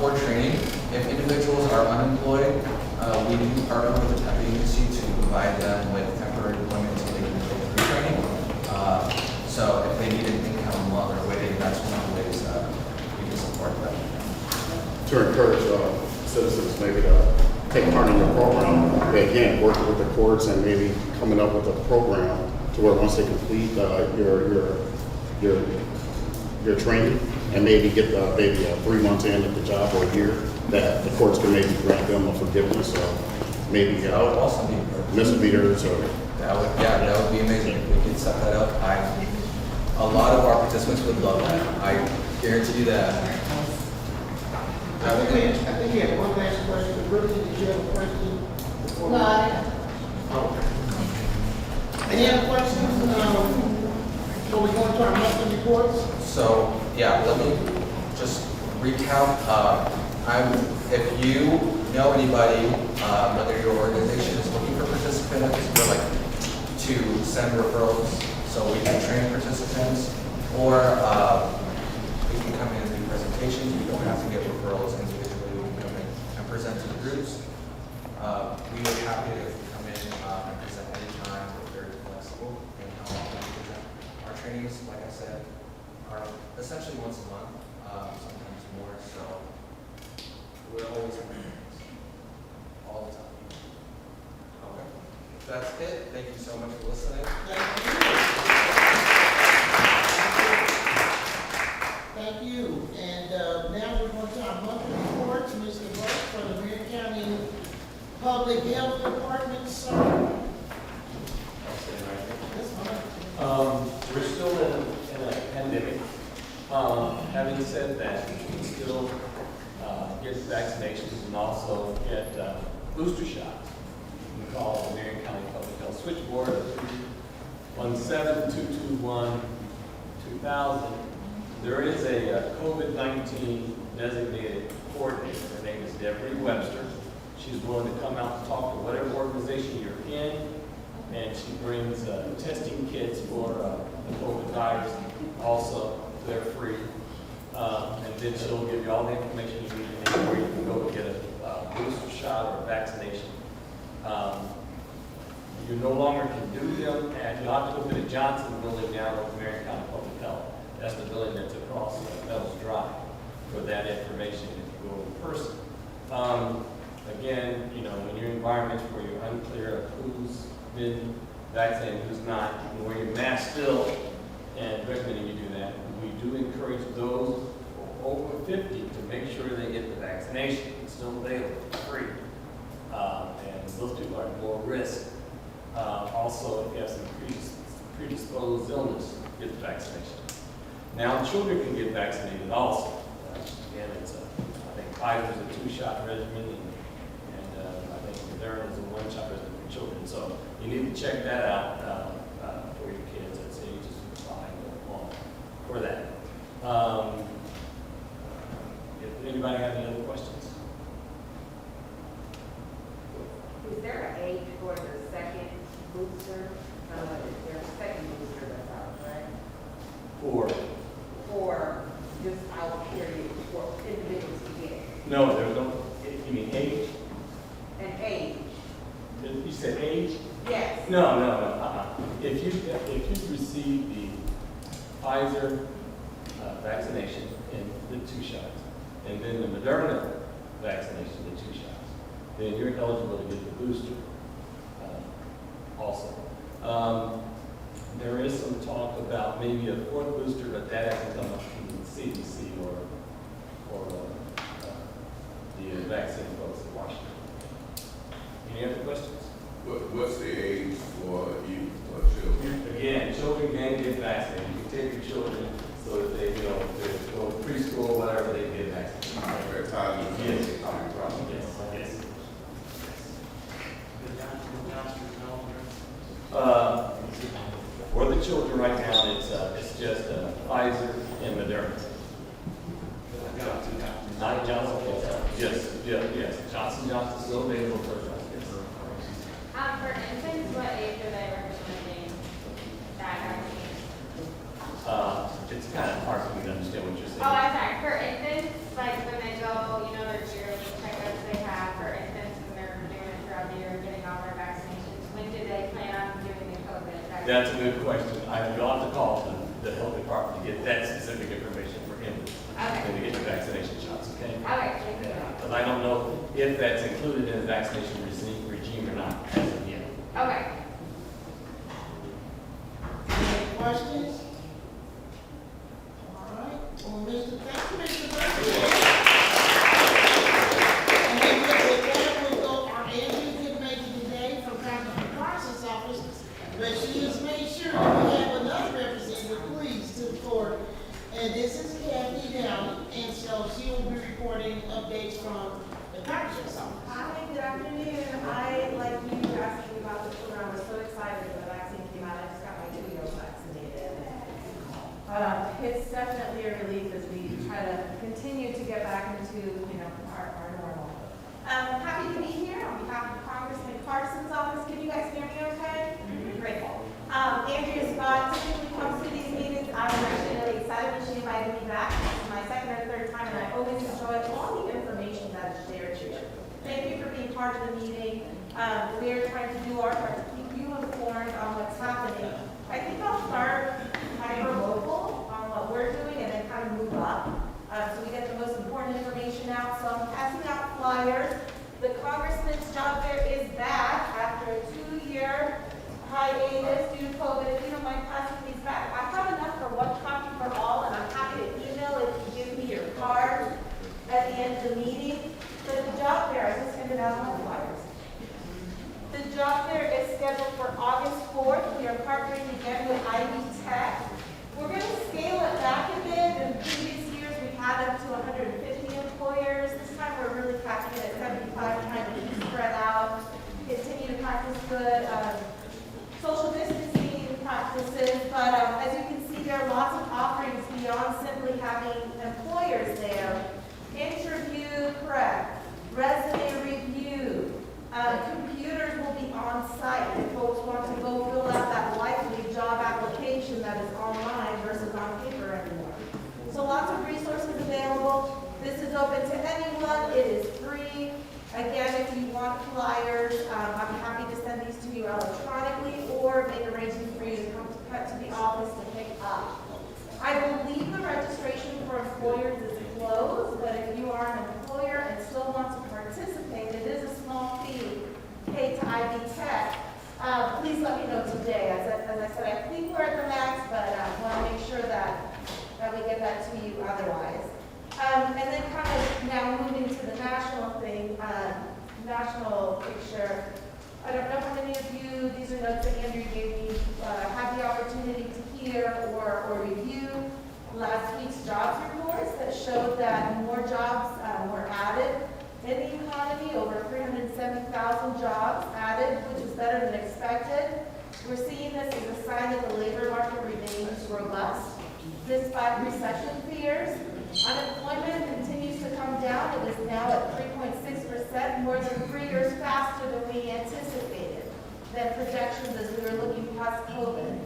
for training, if individuals are unemployed, we do partner with the temp agency to provide them with temporary employment until they can go through training. So if they need an income while they're waiting, that's one of the ways that we can support them. to encourage citizens maybe to take part in your program. But again, working with the courts and maybe coming up with a program to where once they complete your training and maybe get maybe 3 months in at the job or a year, that the courts can maybe grant them a forgiveness or maybe That would also be misdemeanors or. that would be amazing if we could set that up. A lot of our participants would love that. I guarantee you that. I think we have one last question. Ruby, did you have a question? No, I Oh. Any other questions? Before we go into our monthly reports? So, yeah, let me just recap. If you know anybody, whether your organization is looking for participants, we're like to send referrals so we can train participants, or we can come in and do presentations. We don't have to get referrals individually. We can come in and present to the groups. We are happy to come in and present anytime. We're very flexible in how often we present. Our trainings, like I said, are essentially once a month, sometimes more. So we're always having trainings all the time. Okay, that's it. Thank you so much for listening. Thank you. And now we're going to our monthly reports. Mr. Burke for the Marion County Public Health Department, sir. We're still in a pandemic. Having said that, we still get vaccinations and also get booster shots. We call the Marion County Public Health Switchboard at 317-221-2000. There is a COVID-19 designated coordinator. Her name is Deborah Webster. She's willing to come out and talk to whatever organization you're in, and she brings testing kits for the COVID virus. Also, they're free. And then she'll give you all the information you need to know where you can go to get a booster shot or a vaccination. You no longer can do them, and you'll have to go to the Johnson building down at Marion County Public Health. That's the building that's across Fells Drive for that information if you go in person. Again, you know, when you're in environments where you're unclear of who's been vaccinated, who's not, you can wear your mask still, and recommending you do that. we do encourage those over 50 to make sure they get the vaccination. It's still available, it's free. And those people are at more risk. Also, if you have some predisposed illness, get the vaccination. Now, children can get vaccinated also. Again, it's I think Pfizer's a 2-shot regimen, and I think Moderna is a 1-shot regimen for children. So you need to check that out for your kids at ages 5 or on for that. If anybody have any other questions? Is there an age for the second booster? There's a second booster that's out, right? For this out period for individuals to get No, there's no, you mean age? an age? You said age? Yes. No. If you received the Pfizer vaccination in the 2 shots, and then the Moderna vaccination, the 2 shots, then you're eligible to get the booster also. There is some talk about maybe a 4th booster, but that hasn't come up from the CDC or the vaccine folks in Washington. Any other questions? What's the age for you, children? Again, children can get vaccinated. You can take your children so that they, they're going to preschool, whatever, they get vaccinated. Yes. Yes. For the children right now, it's just Pfizer and Moderna. Not Johnson. Yes. Johnson is still available for us. For infants, what age are they recommending that vaccine? It's kind of hard for me to understand what you're saying. Oh, I'm sorry. For infants, like when they go, their yearly checkups they have for infants and they're doing it throughout the year and getting all their vaccinations, when do they plan on doing the COVID vaccination? That's a good question. I will have to call the health department to get that specific information for infants. Okay. And to get the vaccination shots, okay? Okay, thank you. Because I don't know if that's included in the vaccination regime or not as of yet. Okay. Any questions? All right, well, Mr. President. And then with that, we'll go, our Andrew couldn't make it today from Congressman Carson's office, but she has made sure that we have another representative, please, to the floor. And this is Kathy Downey, and so she will be reporting updates from the Congressman's office. Hi, good afternoon. I, like you, asking about the children, I was so excited when the vaccine came out. I just got my 2-year-old vaccinated. It's definitely a relief as we try to continue to get back into, our normal. Happy to be here on behalf of Congressman Carson's office. Can you guys hear me okay? Great. Andrea Scott typically comes to these meetings. I was actually really excited when she invited me back. It's my 2nd or 3rd time, and I always enjoy all the information that is shared here. Thank you for being part of the meeting. We're trying to do our part to keep you informed on what's happening. I think I'll start hyper-local on what we're doing and then kind of move up. So we get the most important information out. So I'm passing out flyers. The Congressman's job fair is back after a 2-year hiatus due to COVID. If you don't mind passing these back. I have enough for one copy for all, and I'm happy to email if you give me your card at the end of the meeting. But the job fair, I just handed out my flyers. The job fair is scheduled for August 4th. We are partnering again with Ivy Tech. We're going to scale it back a bit. In previous years, we've had up to 150 employers. This time, we're really capping it at 75, trying to keep spread out, continue to practice good social distancing practices. But as you can see, there are lots of offerings beyond simply having employers there. Interview prep, resume review, computers will be on site if folks want to go fill out that likely job application that is online versus on paper anymore. So lots of resources available. This is open to anyone. It is free. Again, if you want flyers, I'm happy to send these to you electronically or make arrangements for you to come to the office to pick up. I believe the registration for employers is closed, but if you are an employer and still want to participate, it is a small fee paid to Ivy Tech. Please let me know today. As I said, I think we're at the max, but I want to make sure that we national picture. I don't know how many of you, these are notes that Andrew gave me, had the opportunity to hear or review last week's jobs reports that showed that more jobs were added in the economy, over 370,000 jobs added, which is better than expected. We're seeing this as a sign that the labor market remains robust despite recession fears. Unemployment continues to come down. It is now at 3.6%, more than 3 years faster than we anticipated, than projections as we were looking past COVID.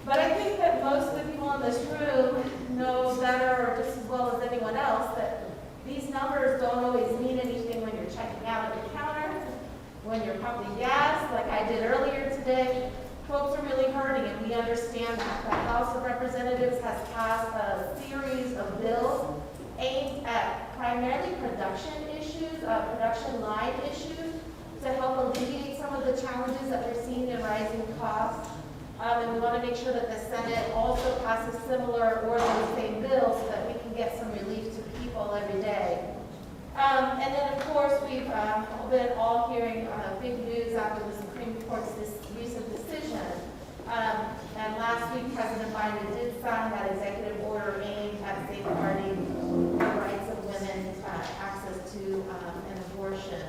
But I think that most of the people in this room know better, or just as well as anyone else, that these numbers don't always mean anything when you're checking out at the counter, when you're pumping gas, like I did earlier today. Folks are really hurting, and we understand that. The House of Representatives has passed a series of bills aimed at primarily production issues, production line issues, to help alleviate some of the challenges that we're seeing in rising costs. And we want to make sure that the Senate also passes similar or the same bills so that we can get some relief to people every day. And then, of course, we've been all hearing big news after the Supreme Court's recent decision. And last week, President Biden did sign that executive order aimed at safeguarding the rights of women, access to an abortion.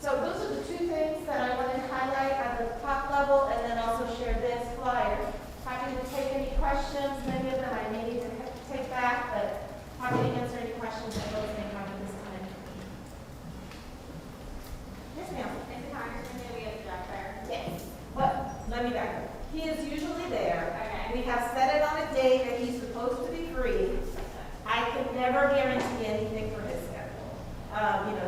So those are the two things that I wanted to highlight at the top level, and then also share this flyer. Happy to take any questions. Many of them I may need to take back, but happy to answer any questions that folks may have at this time. Yes, ma'am. Is the congressman going to be at the job fair? Yes, but let me back up. He is usually there. Okay. We have set it on a day that he's supposed to be free. I can never guarantee anything for his schedule.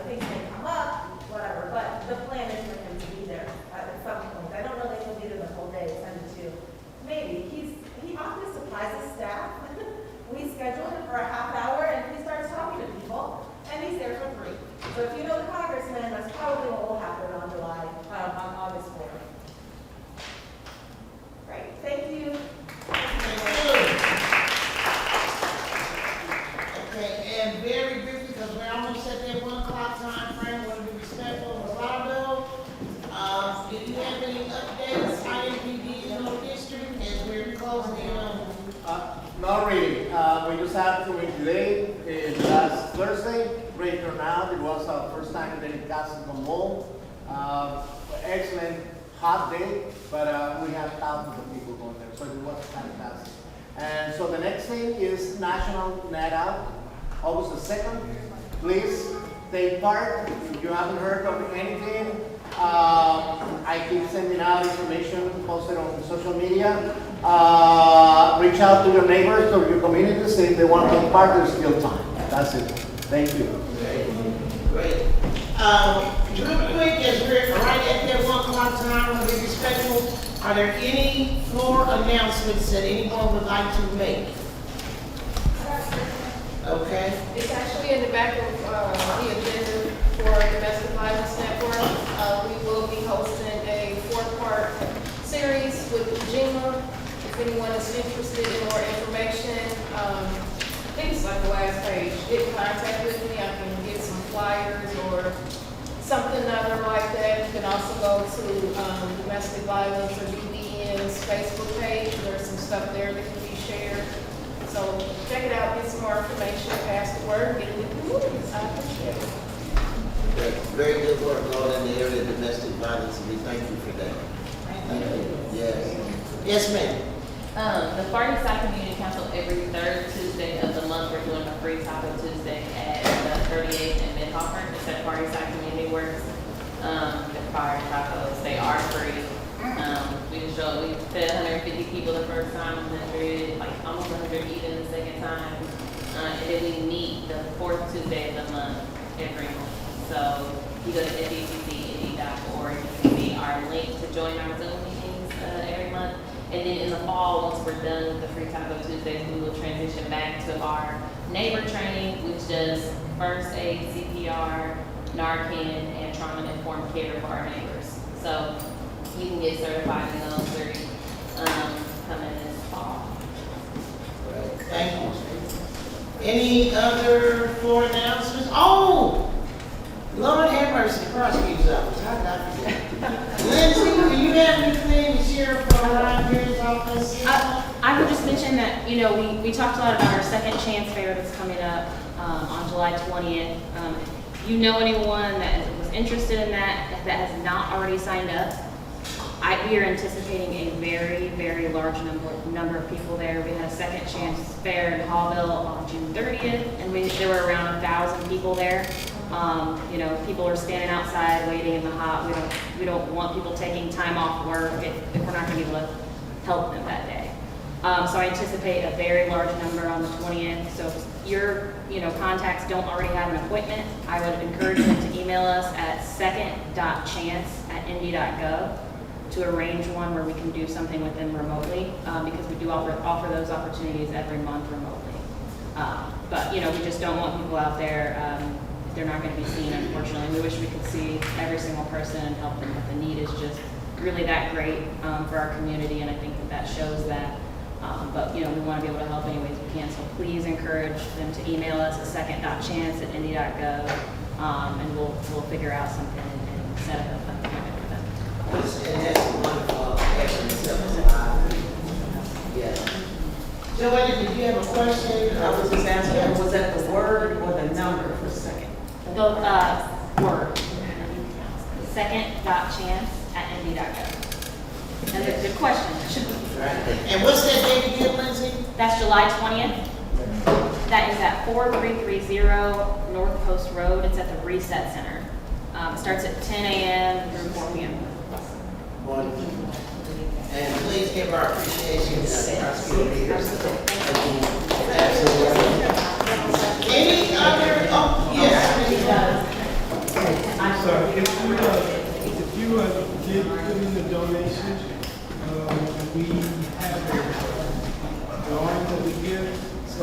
Things may come up, whatever, but the plan is for him to be there at some point. I don't know that he'll be there the whole day, 10 to 2. Maybe. He often surprises staff. We schedule him for a half hour, and he starts talking to people, and he's there for free. So if you know the congressman, that's probably what will happen on August 4th. Great, thank you. Okay, and very briefly, because we're almost at that 1 o'clock time frame, want to be respectful of Rondo. Do you have any updates, IMPD in the district as we're closing in on? Not really. We just had to meet today, last Thursday, great turnout. It was our first time in Casa Mall. Excellent hot day, but we had thousands of people going there, so it was fantastic. And so the next thing is National Night Out, August the 2nd. Please take part. If you haven't heard of anything, I keep sending out information posted on social media. Reach out to your neighbors or your communities. If they want to take part, there's still time. That's it. Thank you. Great. Real quick, as we're right at that 1 o'clock time, want to be respectful, are there any floor announcements that anyone would like to make? Okay. It's actually in the back of the agenda for Domestic Violence Network. We will be hosting a 4-part series with JEMA. If anyone is interested in more information, I think it's like the last page. Get in contact with me. I can get some flyers or something other like that. You can also go to Domestic Violence or DBN's Facebook page. There's some stuff there that can be shared. So check it out, get some more information, pass the word, get it with the movies. I appreciate it. Very good work, Lord, in the area of domestic violence, and we thank you for that. Thank you. Yes. Yes, ma'am. The Sparty Community Council, every third Tuesday of the month, we're doing a free Taco Tuesday at 38th and Mid-Hoffer. It's at Sparty Community Works. The prior tacos, they are free. We fed 150 people the first time, 100, like almost 100 even the second time. And then we meet the 4th Tuesday of the month every month. So you go to fbccindy.org, you can see our link to join our Zoom meetings every month. And then in the fall, once we're done with the free Taco Tuesdays, we will transition back to our neighbor training, which does first aid, CPR, Narcan, and trauma-informed care for our neighbors. So you can get certified in those three coming this fall. Thank you. Any other floor announcements? Oh, Lord have mercy. mention that, you know, we talked a lot about our Second Chance Fair that's coming up on July 20th. If you know anyone that was interested in that has not already signed up, we are anticipating a very, very large number of people there. We had a Second Chance Fair in Hallville on June 30th, and there were around 1,000 people there. You know, people are standing outside waiting in the hot. We don't want people taking time off work if we're not going to be able to help them that day. So I anticipate a very large number on the 20th. So if your contacts don't already have an appointment, I would encourage them to email us at second.chance@indy.gov to arrange one where we can do something with them remotely, because we do offer those opportunities every month remotely. But you know, we just don't want people out there. They're not going to be seen, unfortunately. We wish we could see every single person and help them, but the need is just really that great for our community, and I think that shows that. But you know, we want to be able to help any ways we can, so please encourage them to email us at second.chance@indy.gov, and we'll figure out something and set up an appointment for them. And that's wonderful, yeah. Joanna, did you have a question? I was just asking, was that the word or the number for second? The word, second.chance@indy.gov. And the question should be. And what's that date again, Lindsay? That's July 20th. That is at 4330 North Post Road. It's at the Reset Center. It starts at 10 a.m. through 4 p.m. Wonderful. And please give our appreciation to our school leaders. Absolutely. Any other, yes. So if you did put in the donation, we have a drawing that we give, so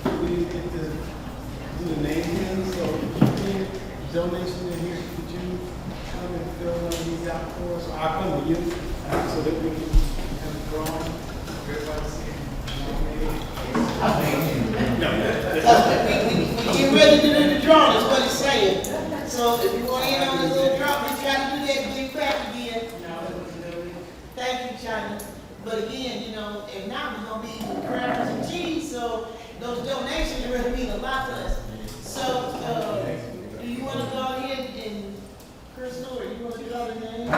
if we get to do the name again, so if you did donation in here, could you come and fill one of these out for us? Or I'll come to you, so that we can have a drawing, everybody see it. We get ready to do the drawing, is what he's saying. So if you want in on this little drop, we try to do that big back again. Thank you, China. But again, you know, if not, we're gonna be eating crackers and cheese, so those donations really mean a lot to us. So, do you wanna go ahead and, Crystal, or you wanna call the name?